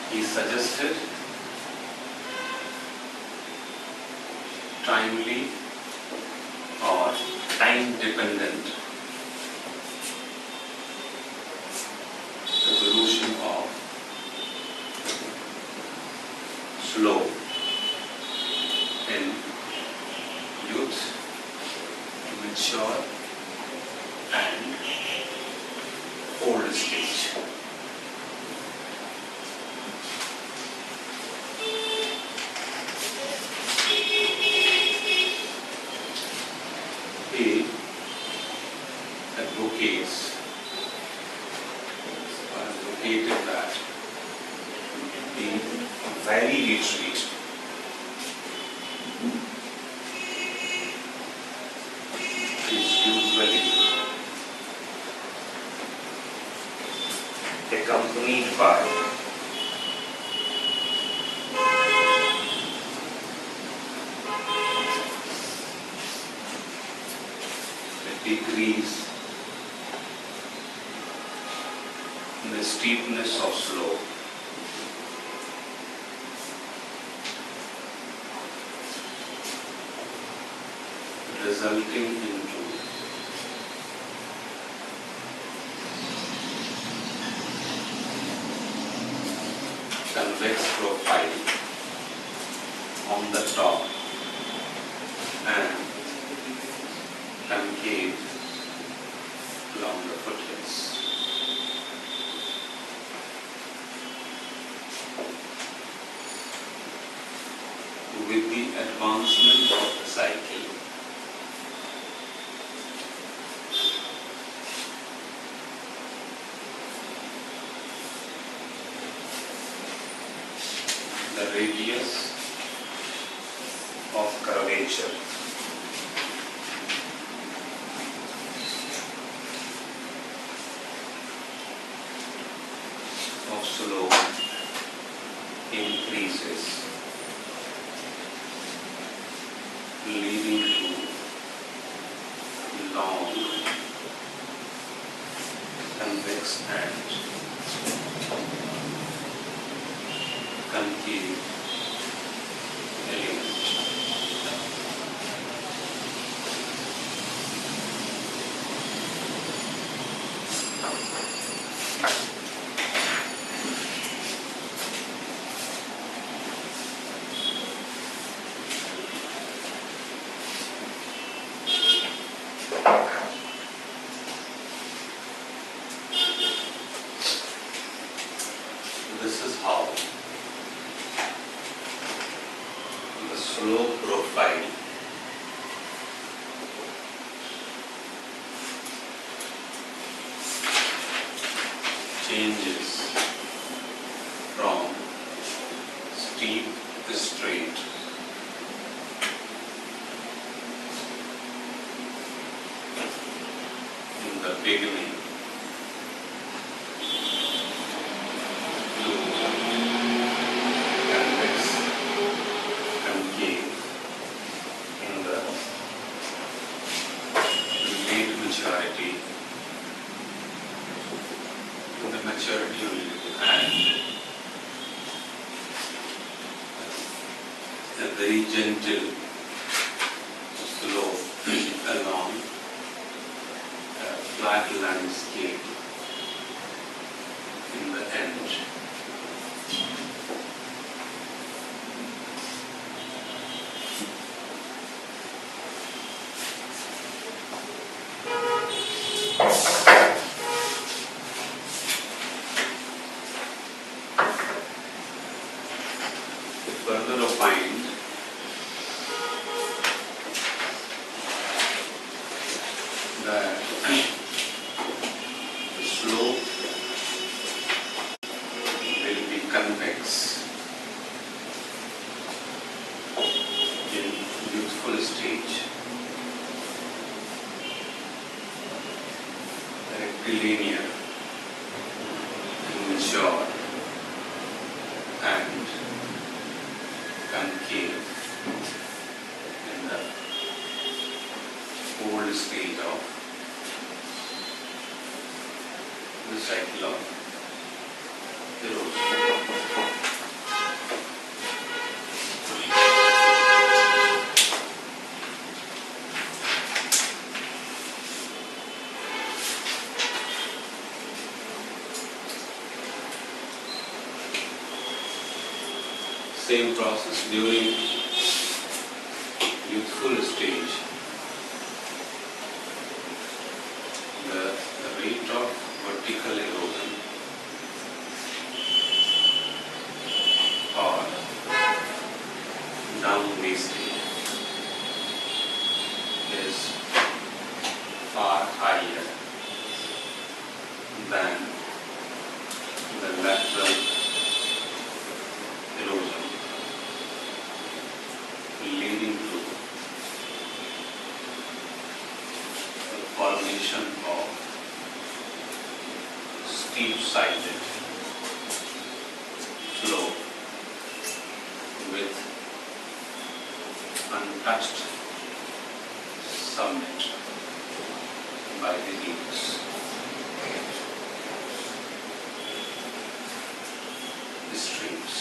He suggested timely or time-dependent evolution of slope in youth, mature, and old stage. He advocated that the valley retreat is usually accompanied by a decrease in the steepness of slope resulting into convex profile on the top and concave along the foothills. With the advancement of the cycle, the radius of curvature of slope increases, leading to how the slope profile changes from steep to straight. In the beginning, to convex, concave. In the late maturity, in the maturity and a very gentle slope along a flat landscape in the end. Further opined that the slope will be convex in youthful stage, rectilinear in mature, and concave in the old stage of the cycle of erosion. Same process during youthful stage. The rate of vertical erosion or down wastage is far higher than the lateral erosion, leading to the formation of steep-sided flow with untouched summit by the roots. Streams.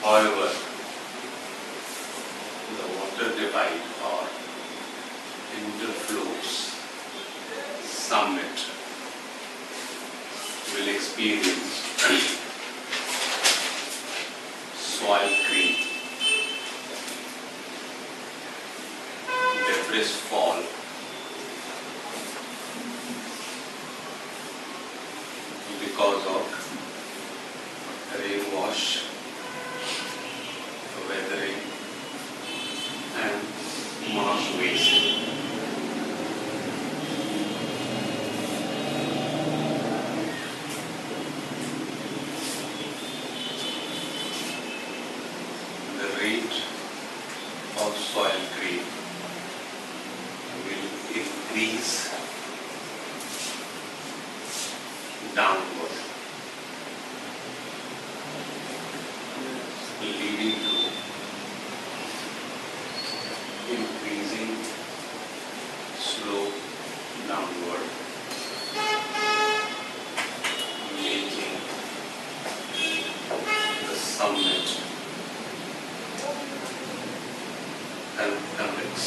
However, the water divide or interflows summit will experience soil creep, debris fall, because of rain wash, weathering, and marsh waste. The rate of soil creep will increase downward, leading to increasing slope downward, making the summit convex.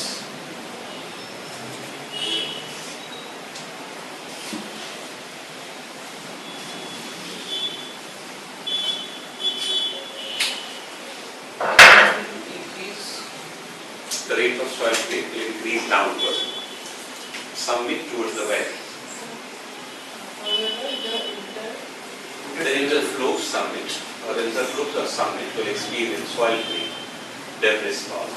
rate of soil play will increase downward, summit towards the west. The interflow summit or interflow or summit will experience soil play, debris fall.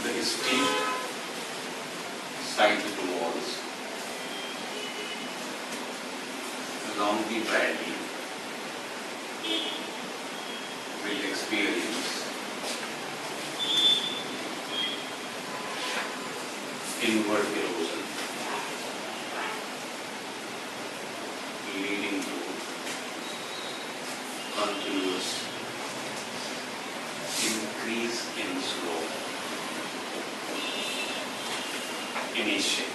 The steep sided walls along the valley will experience inward erosion, leading to continuous increase in slope initially.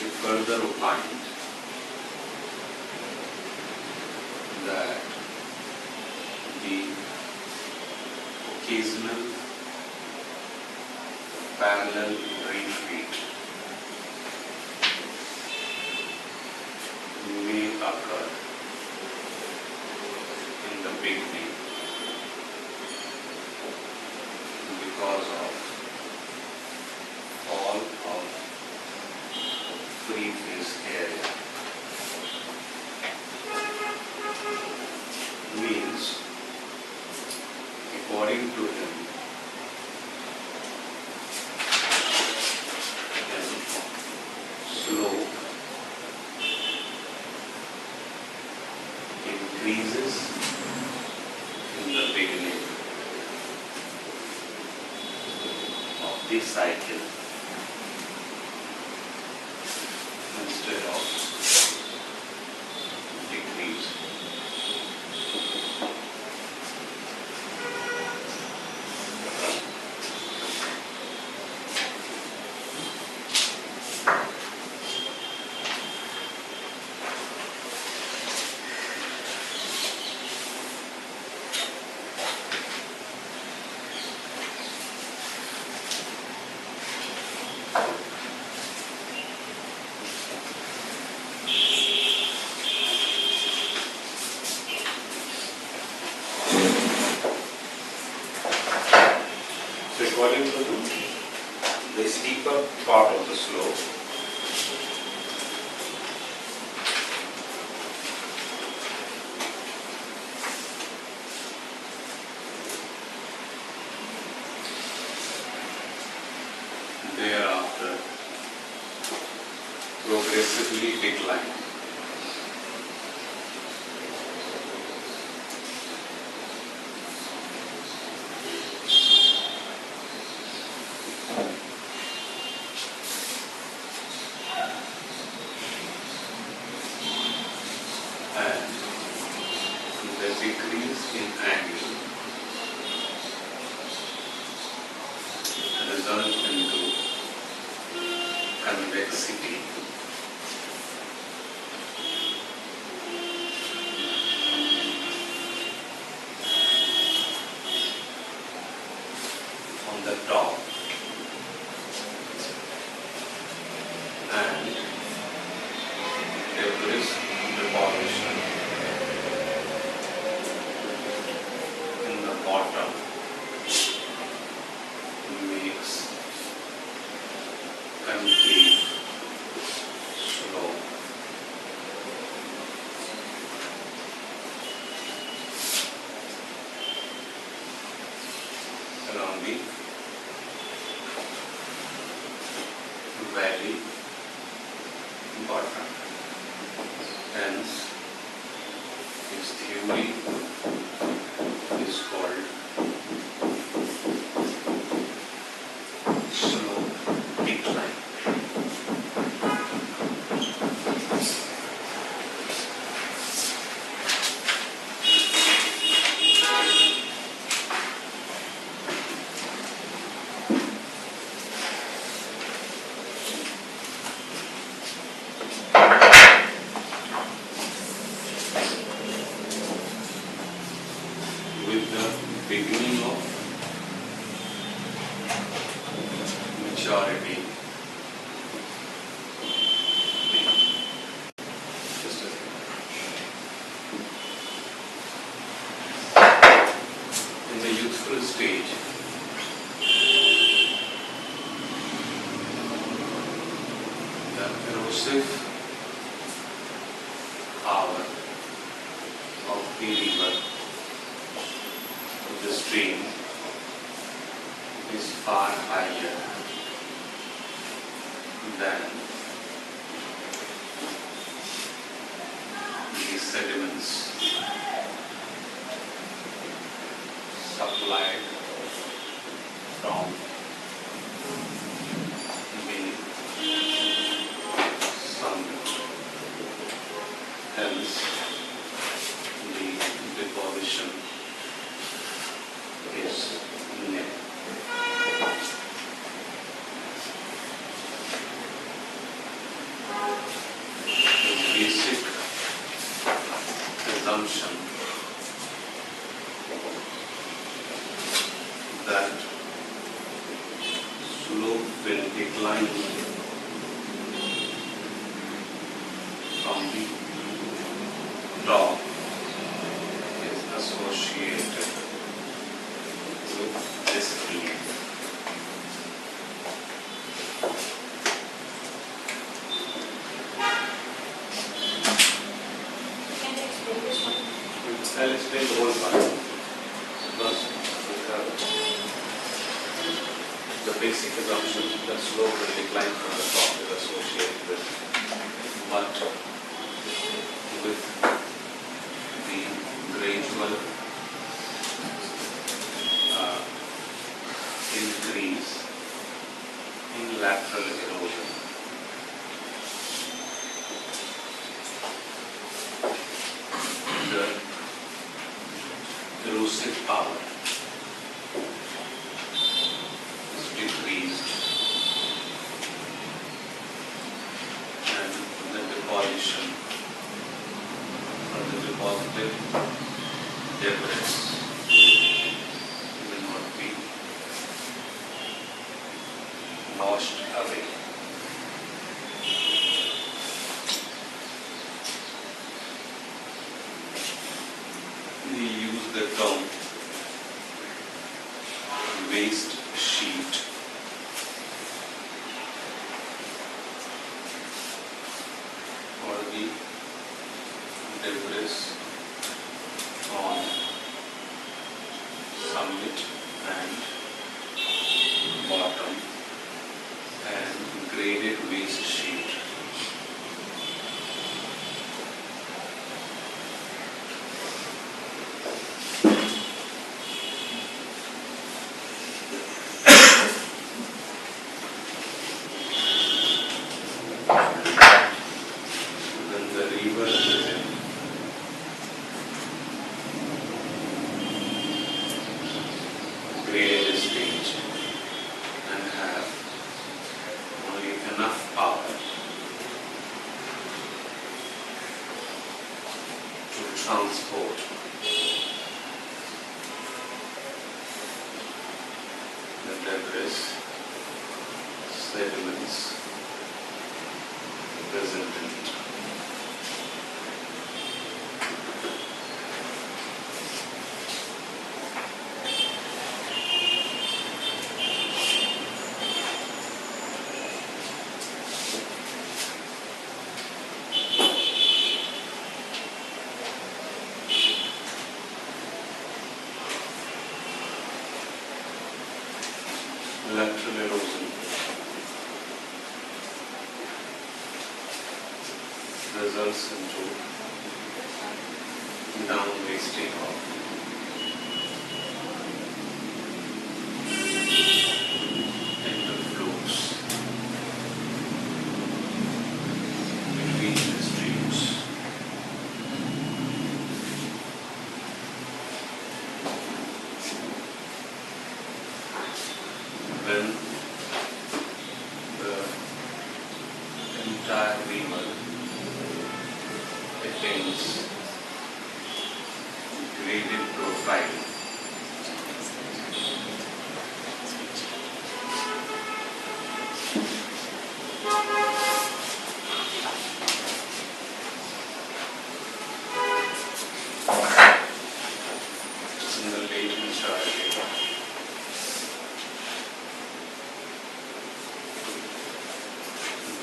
We further opined that the occasional parallel retreat may occur in the beginning because of fall of free face area. Means, according to him, slope increases in the beginning of the cycle instead of decrease. So according to the steeper part of the slope, thereafter progressively decline. And the decrease in angle results into convexity. On the top and debris deposition in the bottom makes concave slope. Along the valley bottom. Hence, his theory is called slope decline. stream is far higher than the sediments supplied from beneath summit. Hence, the deposition is nil. The basic assumption that slope will decline from the top is associated with this relief. Can you explain this one? I'll explain the whole part. First, the basic assumption that slope will decline from the top is associated with what? With the gradual increase in lateral erosion. The erosive power is decreased and the deposition or the deposited debris will not be washed away. We use the term waste sheet for the debris on summit and bottom, and graded waste sheet when the river is in graded stage and have only enough power to transport the debris, sediments present in it. Lateral erosion results into down wasting of interflows between the streams. When the entire river attains graded profile, in the latent soil area,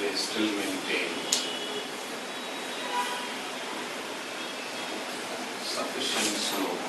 they still maintain sufficient slope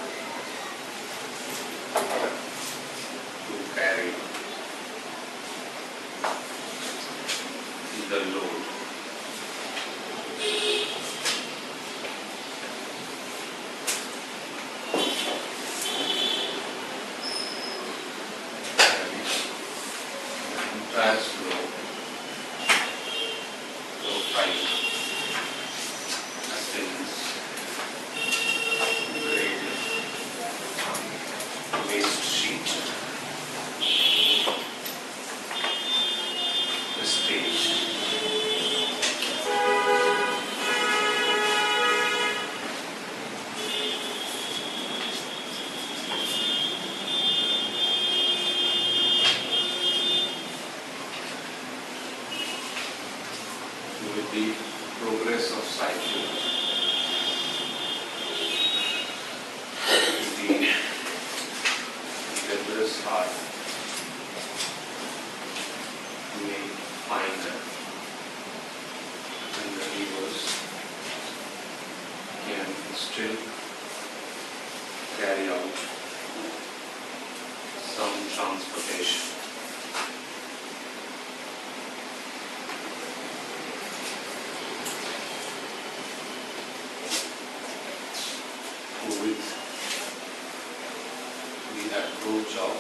of cycling. The rigorous heart may find that, and the rivers can still carry out some transportation. With the approach of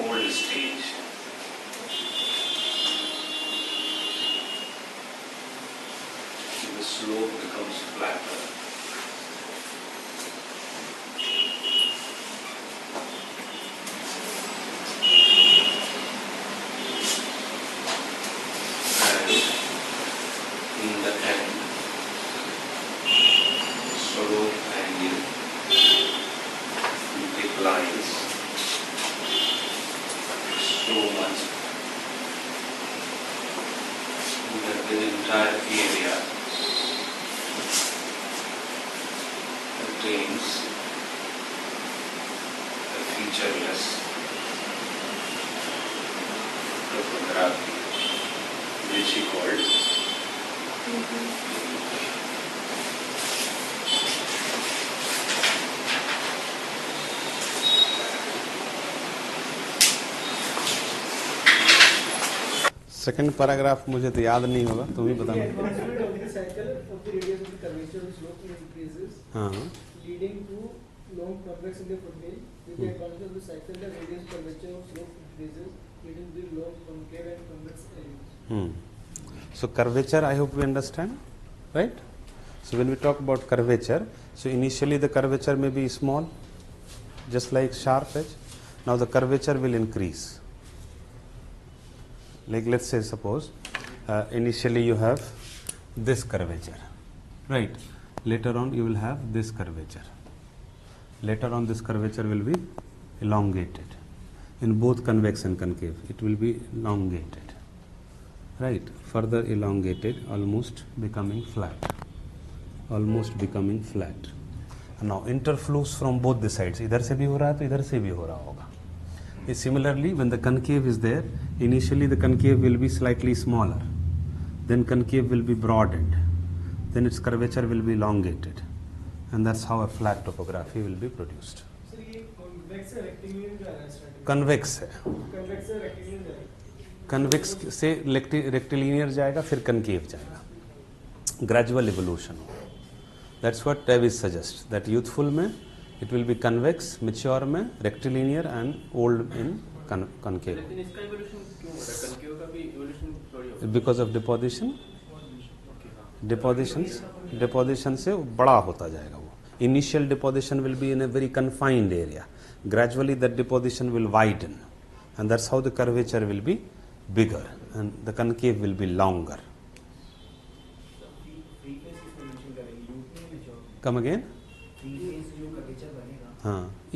old stage, the slope becomes flatter. And in the end, slope angle declines so much that the entire area contains a featureless topography, which he called second paragraph मुझे तो याद नहीं होगा, तुम ही बताना। Advancement of the cycle of the radius of the curvature of the slope increases, हाँ leading to long convex in the foothill. With the advancement of the cycle, the radius curvature of slope increases, leading to long concave and convex areas. So curvature, I hope we understand, right? So when we talk about curvature, so initially the curvature may be small, just like sharp edge. Now the curvature will increase. Like let's say suppose initially you have this curvature, right? Later on you will have this curvature. Later on this curvature will be elongated. In both convex and concave, it will be elongated, right? Further elongated, almost becoming flat. Almost becoming flat. And now interflows from both the sides. इधर से भी हो रहा है तो इधर से भी हो रहा होगा. Similarly, when the concave is there, initially the concave will be slightly smaller. Then concave will be broadened. Then its curvature will be elongated. And that's how a flat topography will be produced. So ये convex है rectilinear जा रहा है starting. Convex है. Convex है rectilinear जा रहा है. Convex से rectilinear जाएगा, फिर concave जाएगा. Gradual evolution. That's what Davis suggests. That youthful में it will be convex, mature में rectilinear and old in concave. लेकिन इसका evolution क्यों हो रहा है? concave का भी evolution थोड़ी होगा। Because of deposition. Deposition से बड़ा होता जाएगा वो. Initial deposition will be in a very confined area. Gradually that deposition will widen, and that's how the curvature will be bigger and the concave will be longer. Come again?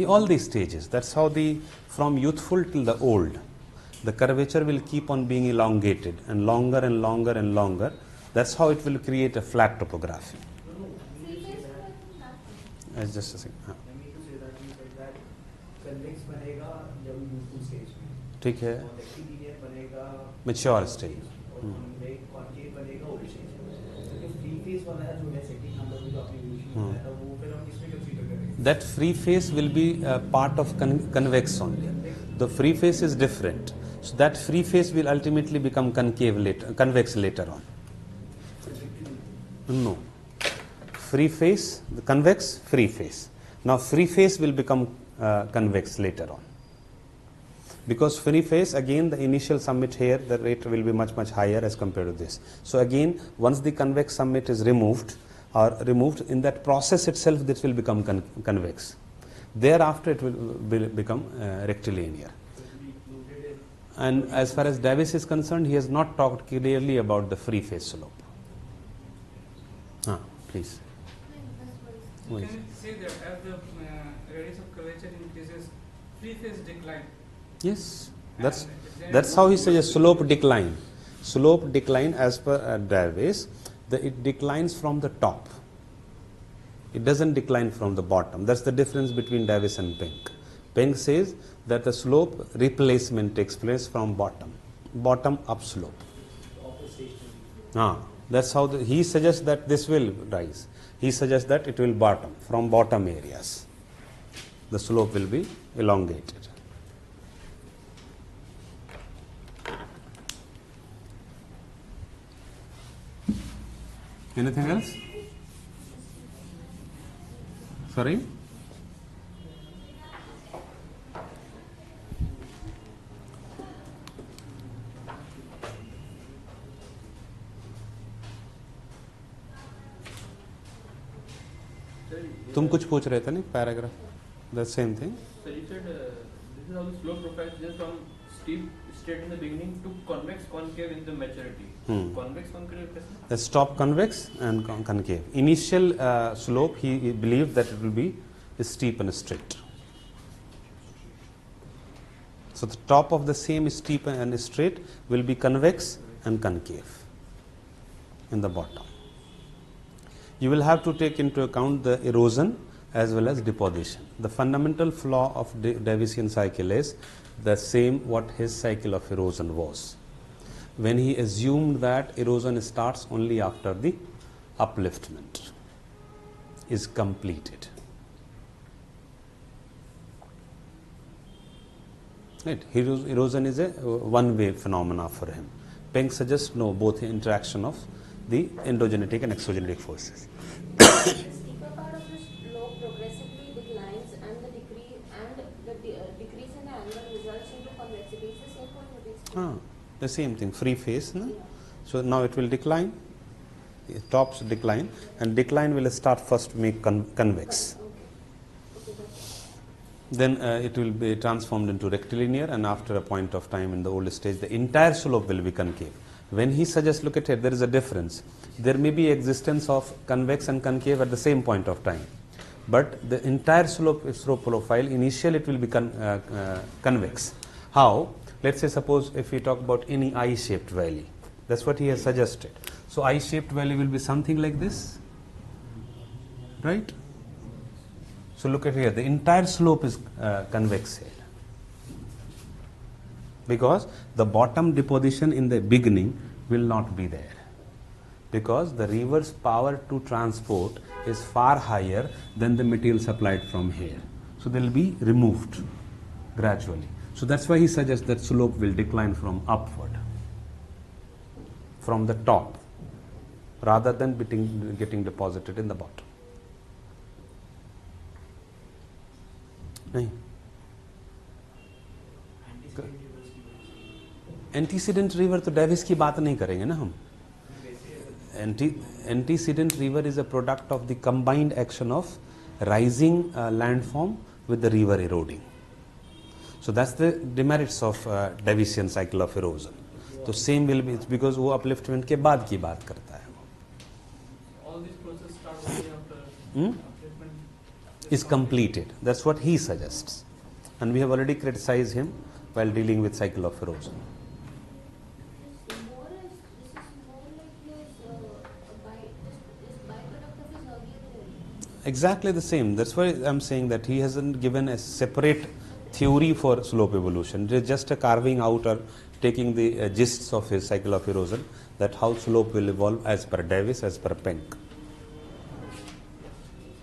All these stages. That's how from youthful till the old, the curvature will keep on being elongated and longer and longer and longer. That's how it will create a flat topography. Just a second. ठीक है. Mature stage. That free face will be part of convex only. The free face is different. So that free face will ultimately become convex later on. No. Free face, the convex, free face. Now free face will become convex later on. Because free face, again the initial summit here, the rate will be much higher as compared to this. So again, once the convex summit is removed, in that process itself, this will become convex. Thereafter it will become rectilinear. And as far as Davis is concerned, he has not talked clearly about the free face slope. Please. Can you say that as the radius of curvature increases, free face decline? Yes, that's That's how he says slope decline. Slope decline as per Davis, it declines from the top. It doesn't decline from the bottom. That's the difference between Davis and Pink. Pink says that the slope replacement takes place from bottom up slope. That's how he suggests that this will rise. He suggests that it will bottom from bottom areas. The slope will be elongated. Anything else? Sorry? तुम कुछ पूछ रहे थे ना paragraph the same thing So you said this is how the slope profile just from steep state in the beginning to convex concave in the maturity. Convex concave कैसे? The stop convex and concave. Initial slope, he believed that it will be steep and straight. So the top of the same steep and straight will be convex and concave in the bottom. You will have to take into account the erosion as well as deposition. The fundamental flaw of Davisian cycle is the same what his cycle of erosion was. When he assumed that erosion starts only after the upliftment is completed. Right. Erosion is a one-way phenomena for him. Peng suggests no, both the interaction of the endogenetic and exogenetic forces. The steeper part of the slope progressively declines and the decrease in the angle results into convexity. It's the same point with these. The same thing, free phase. No? So now it will decline, it tops decline, and decline will start first to make convex. Then it will be transformed into rectilinear, and after a point of time in the old stage, the entire slope will be concave. When he suggests, look at it, there is a difference. There may be existence of convex and concave at the same point of time. But the entire slope profile, initially it will be convex. How? Let's say suppose if we talk about any I-shaped valley. That's what he has suggested. So I-shaped valley will be something like this. Right? So look at here, the entire slope is convex here. Because the bottom deposition in the beginning will not be there. Because the river's power to transport is far higher than the material supplied from here. So they will be removed gradually. So that's why he suggests that slope will decline from upward, from the top, rather than getting deposited in the bottom. नहीं antecedent river तो Davis की बात नहीं करेंगे ना हम antecedent river is a product of the combined action of rising landform with the river eroding so that's the demerits of Davisian cycle of erosion तो same will be because वो upliftment के बाद की बात करता है is completed. That's what he suggests. And we have already criticized him while dealing with cycle of erosion. This is more like his byproduct of his earlier theory. Exactly the same. That's why I'm saying that he hasn't given a separate theory for slope evolution. It is just a carving out or taking the gists of his cycle of erosion, that how slope will evolve as per Davis, as per Penck.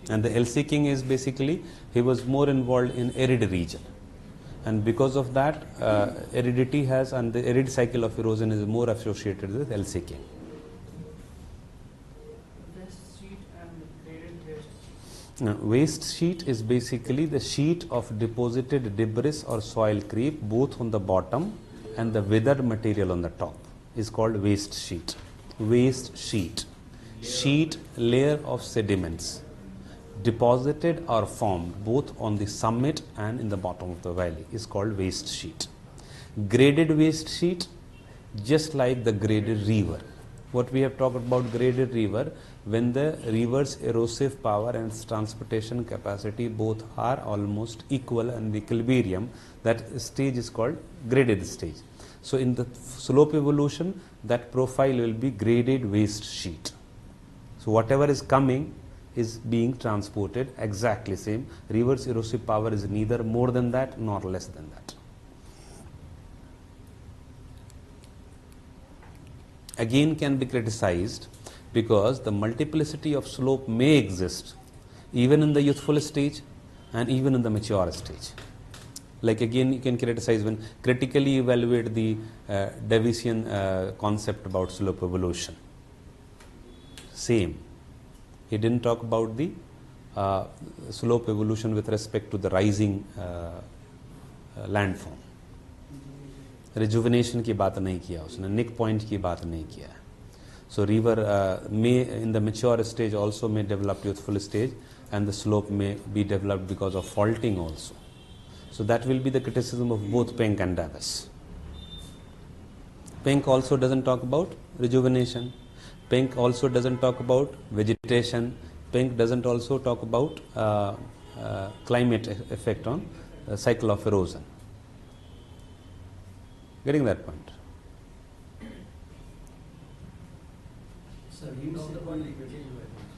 And the L.C. King is basically, he was more involved in arid region. And because of that, aridity has, and the arid cycle of erosion is more associated with L.C. King. Waste sheet and graded waste. Now, waste sheet is basically the sheet of deposited debris or soil creep both on the bottom and the withered material on the top is called waste sheet. Waste sheet. Sheet layer of sediments deposited or formed both on the summit and in the bottom of the valley is called waste sheet. Graded waste sheet, just like the graded river. What we have talked about graded river, when the river's erosive power and its transportation capacity both are almost equal and equilibrium, that stage is called graded stage. So in the slope evolution, that profile will be graded waste sheet. So whatever is coming is being transported exactly same. Reverse erosive power is neither more than that nor less than that. Again can be criticized because the multiplicity of slope may exist even in the youthful stage and even in the mature stage. Like again you can criticize when critically evaluate the Daviesian concept about slope evolution. Same. He didn't talk about the slope evolution with respect to the rising landform. Rejuvenation की बात नहीं किया उसने, nick point की बात नहीं किया. So river may in the mature stage also may develop youthful stage, and the slope may be developed because of faulting also. So that will be the criticism of both Penck and Davis. Penck also doesn't talk about rejuvenation. Penck also doesn't talk about vegetation. Penck doesn't also talk about climate effect on cycle of erosion. Getting that point?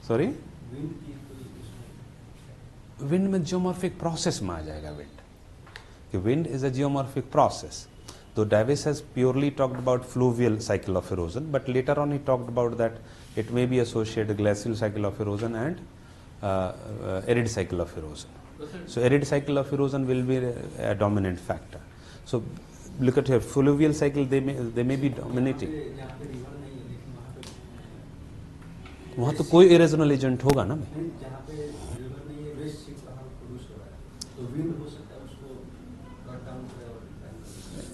Sorry? Wind में geomorphic process में आ जाएगा wind. Wind is a geomorphic process. Though Davis has purely talked about fluvial cycle of erosion, but later on he talked about that it may be associated glacial cycle of erosion and arid cycle of erosion. So arid cycle of erosion will be a dominant factor. So look at here, fluvial cycle they may be dominating. वहाँ तो कोई इरेजनल agent होगा ना भाई.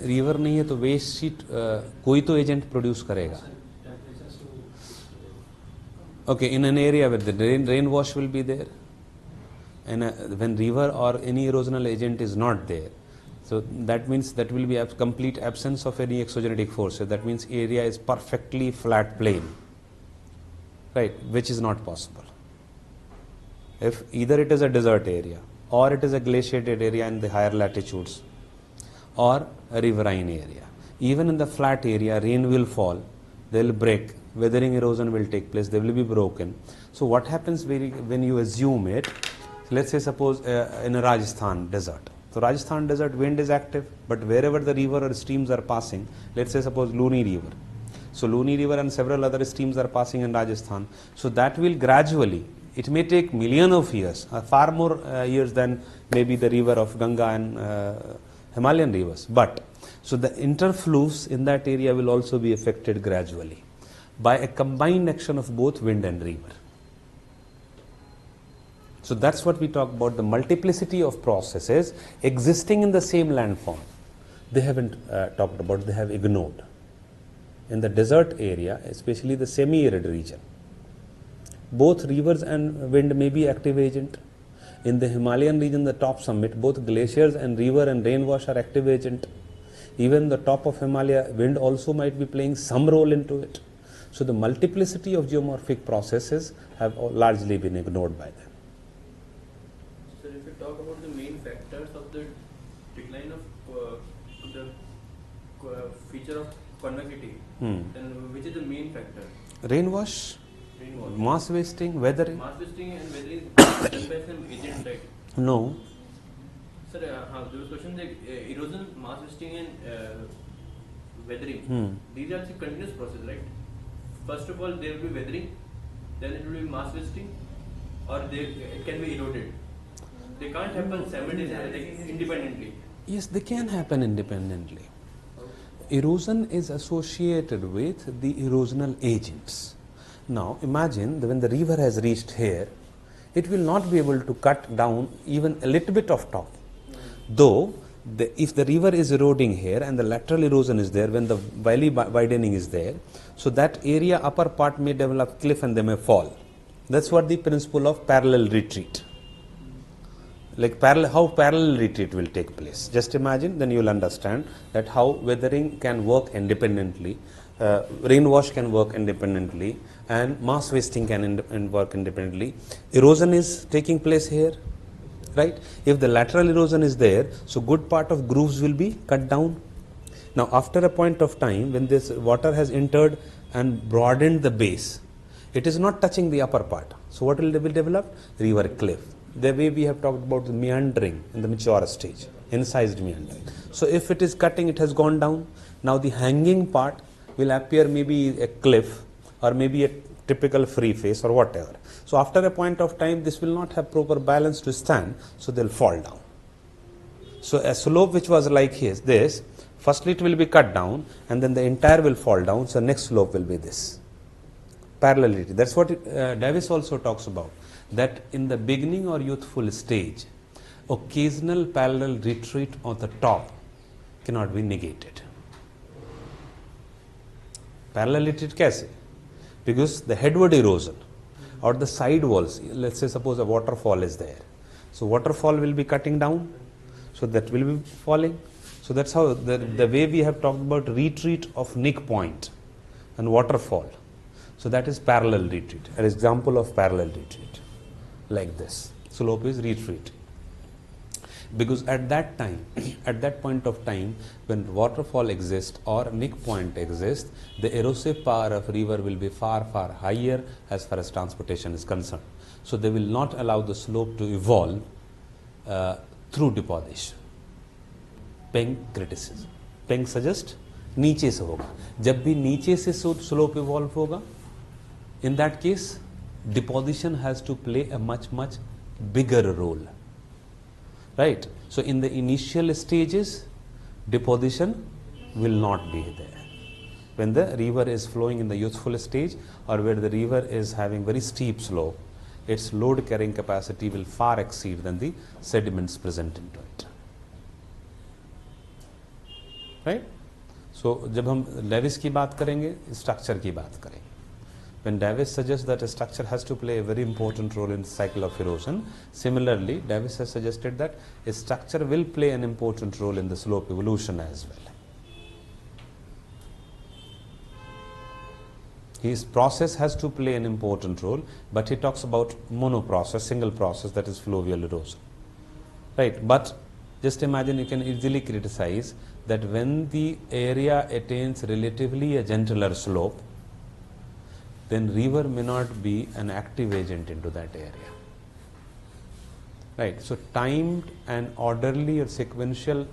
River नहीं है तो waste sheet कोई तो एजेंट प्रोड्यूस करेगा. Okay, in an area where the rain wash will be there, and when river or any erosional agent is not there, so that means that will be a complete absence of any exogenetic force. So that means area is perfectly flat plain, right, which is not possible. If either it is a desert area or it is a glaciated area in the higher latitudes or a riverine area. Even in the flat area, rain will fall, they will break, weathering erosion will take place, they will be broken. So what happens when you assume it, let's say suppose in a Rajasthan desert. So Rajasthan desert wind is active, but wherever the river or streams are passing, let's say suppose Luni river. So Luni river and several other streams are passing in Rajasthan. So that will gradually, it may take millions of years, far more years than maybe the river of Ganga and Himalayan rivers. But so the interflows in that area will also be affected gradually by a combined action of both wind and river. So that's what we talk about, the multiplicity of processes existing in the same landform. They haven't talked about, they have ignored. In the desert area, especially the semi-arid region, both rivers and wind may be active agent. In the Himalayan region, the top summit, both glaciers and river and rainwash are active agent. Even the top of Himalaya, wind also might be playing some role into it. So the multiplicity of geomorphic processes have largely been ignored by them. So if you talk about the main factors of the decline of the feature of convexity, then which is the main factor? Rainwash, mass wasting, weathering. Mass wasting and weathering is done by some agent, right? No. Sir, there was question like erosion, mass wasting and weathering. These are the continuous process, right? First of all, there will be weathering, then it will be mass wasting, or it can be eroded. They can't happen simultaneously, independently. Yes, they can happen independently. Erosion is associated with the erosional agents. Now imagine that when the river has reached here, it will not be able to cut down even a little bit of top. Though if the river is eroding here and the lateral erosion is there, when the valley widening is there, so that area upper part may develop cliff and they may fall. That's what the principle of parallel retreat. Like how parallel retreat will take place. Just imagine, then you will understand that how weathering can work independently, rainwash can work independently, and mass wasting can work independently. Erosion is taking place here, right? If the lateral erosion is there, so good part of grooves will be cut down. Now after a point of time, when this water has entered and broadened the base, it is not touching the upper part. So what will develop? River cliff. The way we have talked about the meandering in the mature stage, incised meandering. So if it is cutting, it has gone down. Now the hanging part will appear maybe a cliff or maybe a typical free face or whatever. So after a point of time, this will not have proper balance to stand, so they'll fall down. So a slope which was like this, firstly it will be cut down and then the entire will fall down. So next slope will be this. Parallelity. That's what Davis also talks about, that in the beginning or youthful stage, occasional parallel retreat on the top cannot be negated. Parallel retreat कैसे? Because the headward erosion or the side walls, let's say suppose a waterfall is there. So waterfall will be cutting down, so that will be falling. So that's how the way we have talked about retreat of Nick Point and waterfall. So that is parallel retreat, an example of parallel retreat, like this. Slope is retreat. Because at that time, at that point of time, when waterfall exists or Nick Point exists, the erosive power of river will be far, far higher as far as transportation is concerned. So they will not allow the slope to evolve through deposition. Peng criticism. Peng suggests नीचे से होगा. जब भी नीचे से slope evolve होगा, in that case, deposition has to play a much bigger role. Right? So in the initial stages, deposition will not be there. When the river is flowing in the youthful stage or where the river is having very steep slope, its load carrying capacity will far exceed than the sediments present into it. Right? So जब हम Davis की बात करेंगे, structure की बात करेंगे. When Davis suggests that a structure has to play a very important role in the cycle of erosion, similarly, Davis has suggested that a structure will play an important role in the slope evolution as well. His process has to play an important role, but he talks about monoprocess, single process, that is fluvial erosion. Right? But just imagine, you can easily criticize that when the area attains relatively a gentler slope, then river may not be an active agent into that area. Right? So timed and orderly or sequential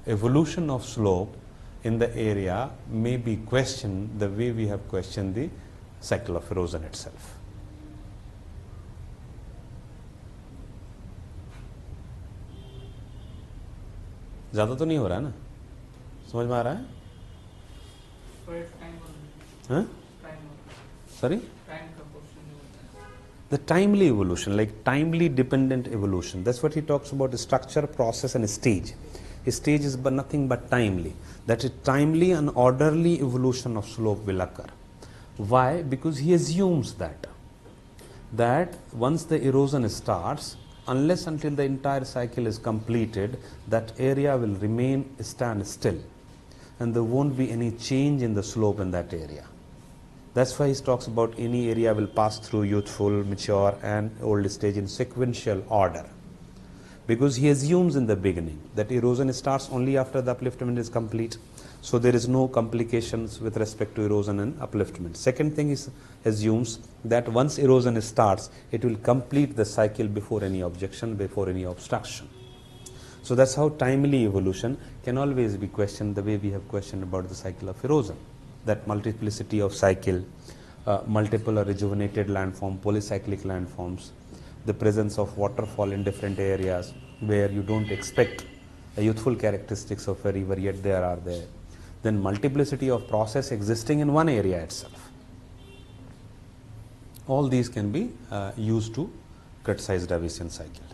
evolution of slope in the area may be questioned the way we have questioned the cycle of erosion itself. ज़्यादा तो नहीं हो रहा ना? समझ में आ रहा है? हाँ? Sorry? The timely evolution, like timely dependent evolution. That's what he talks about, structure, process and stage. A stage is but nothing but timely. That is timely and orderly evolution of slope will occur. Why? Because he assumes that once the erosion starts, unless until the entire cycle is completed, that area will stand still and there won't be any change in the slope in that area. That's why he talks about any area will pass through youthful, mature and old stage in sequential order. Because he assumes in the beginning that erosion starts only after the upliftment is complete. So there is no complications with respect to erosion and upliftment. Second thing is assumes that once erosion starts, it will complete the cycle before any objection, before any obstruction. So that's how timely evolution can always be questioned the way we have questioned about the cycle of erosion. That multiplicity of cycle, multiple or rejuvenated landform, polycyclic landforms, the presence of waterfall in different areas where you don't expect a youthful characteristics of a river, yet there are there. Then multiplicity of process existing in one area itself. All these can be used to criticize Davisian cycle.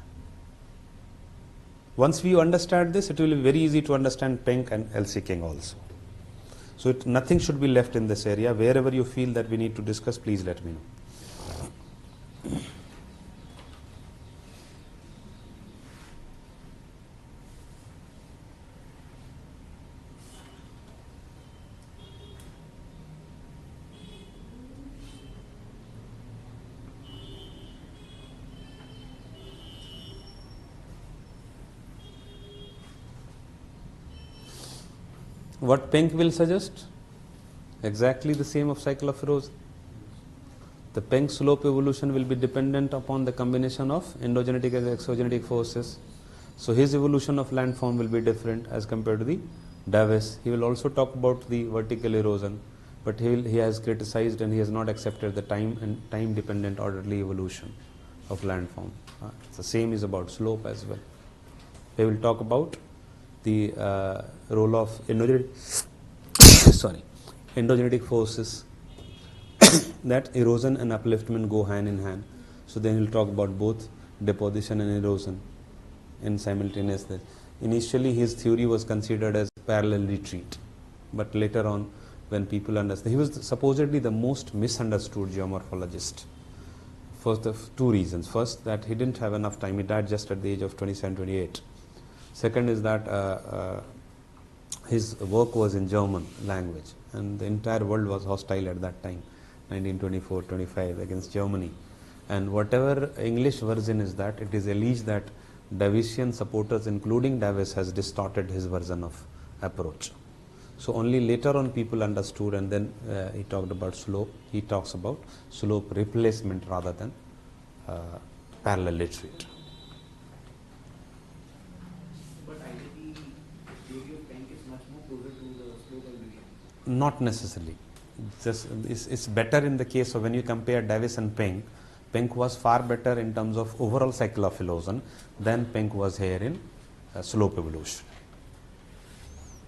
Once we understand this, it will be very easy to understand Penck and L.C. King also. So nothing should be left in this area. Wherever you feel that we need to discuss, please let me know. What Penck will suggest? Exactly the same of cycle of erosion. The Penck slope evolution will be dependent upon the combination of endogenetic and exogenetic forces. So his evolution of landform will be different as compared to the Davis. He will also talk about the vertical erosion, but he has criticized and he has not accepted the time dependent orderly evolution of landform. The same is about slope as well. He will talk about the role of endogenetic forces that erosion and upliftment go hand in hand. So then he'll talk about both deposition and erosion in simultaneousness. Initially his theory was considered as parallel retreat, but later on when people understand, he was supposedly the most misunderstood geomorphologist for the two reasons. First, that he didn't have enough time, he died just at the age of 27, 28. Second is that his work was in German language and the entire world was hostile at that time, 1924-25 against Germany. And whatever English version is that, it is alleged that Davisian supporters including Davis has distorted his version of approach. So only later on people understood, and then he talked about slope. He talks about slope replacement rather than parallel retreat. But ideally, the theory of Penck is much more closer to the slope evolution. Not necessarily. It's better in the case of when you compare Davis and Penck. Penck was far better in terms of overall cycle of erosion than Penck was here in slope evolution.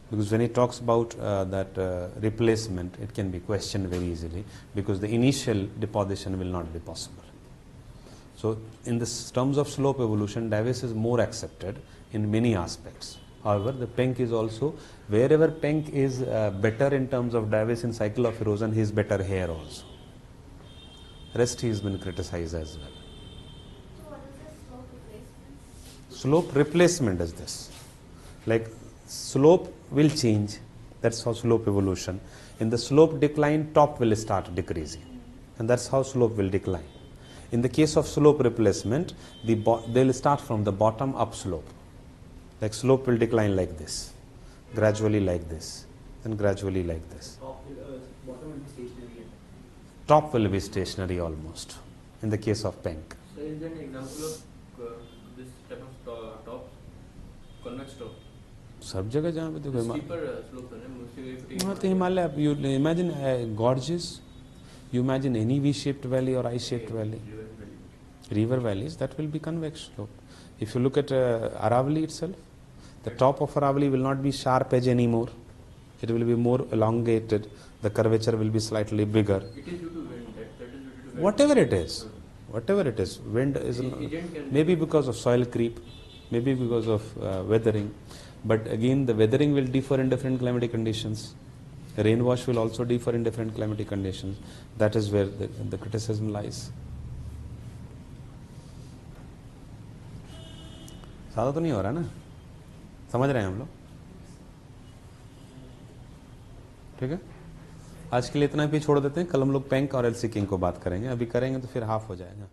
Because when he talks about that replacement, it can be questioned very easily because the initial deposition will not be possible. So in the terms of slope evolution, Davis is more accepted in many aspects. However, the Penck is also, wherever Penck is better in terms of Davis in cycle of erosion, he is better here also. Rest he has been criticized as well. So what is the slope replacement? Slope replacement is this. Like slope will change. That's how slope evolution. In the slope decline, top will start decreasing. And that's how slope will decline. In the case of slope replacement, they will start from the bottom up slope. Like slope will decline like this, gradually like this, and gradually like this. Bottom will be stationary. Top will be stationary almost, in the case of Penck. So is there an example of this type of top, convex top? सब जगह जहाँ पे देखो Steeper slope है ना, वहाँ तो Himalaya, you imagine gorges, you imagine any V-shaped valley or I-shaped valley, river valleys, that will be convex slope. If you look at Aravalli itself, the top of Aravalli will not be sharp edge anymore. It will be more elongated. The curvature will be slightly bigger. It is due to wind. That is due to wind. Whatever it is, wind is maybe because of soil creep, maybe because of weathering. But again, the weathering will differ in different climatic conditions. Rainwash will also differ in different climatic conditions. That is where the criticism lies. ज़्यादा तो नहीं हो रहा ना, समझ रहे हैं हम लोग? ठीक है, आज के लिए इतना भी छोड़ देते हैं. कल हम लोग पेंक और एलसी किंग को बात करेंगे. अभी करेंगे तो फिर हाफ हो जाएगा.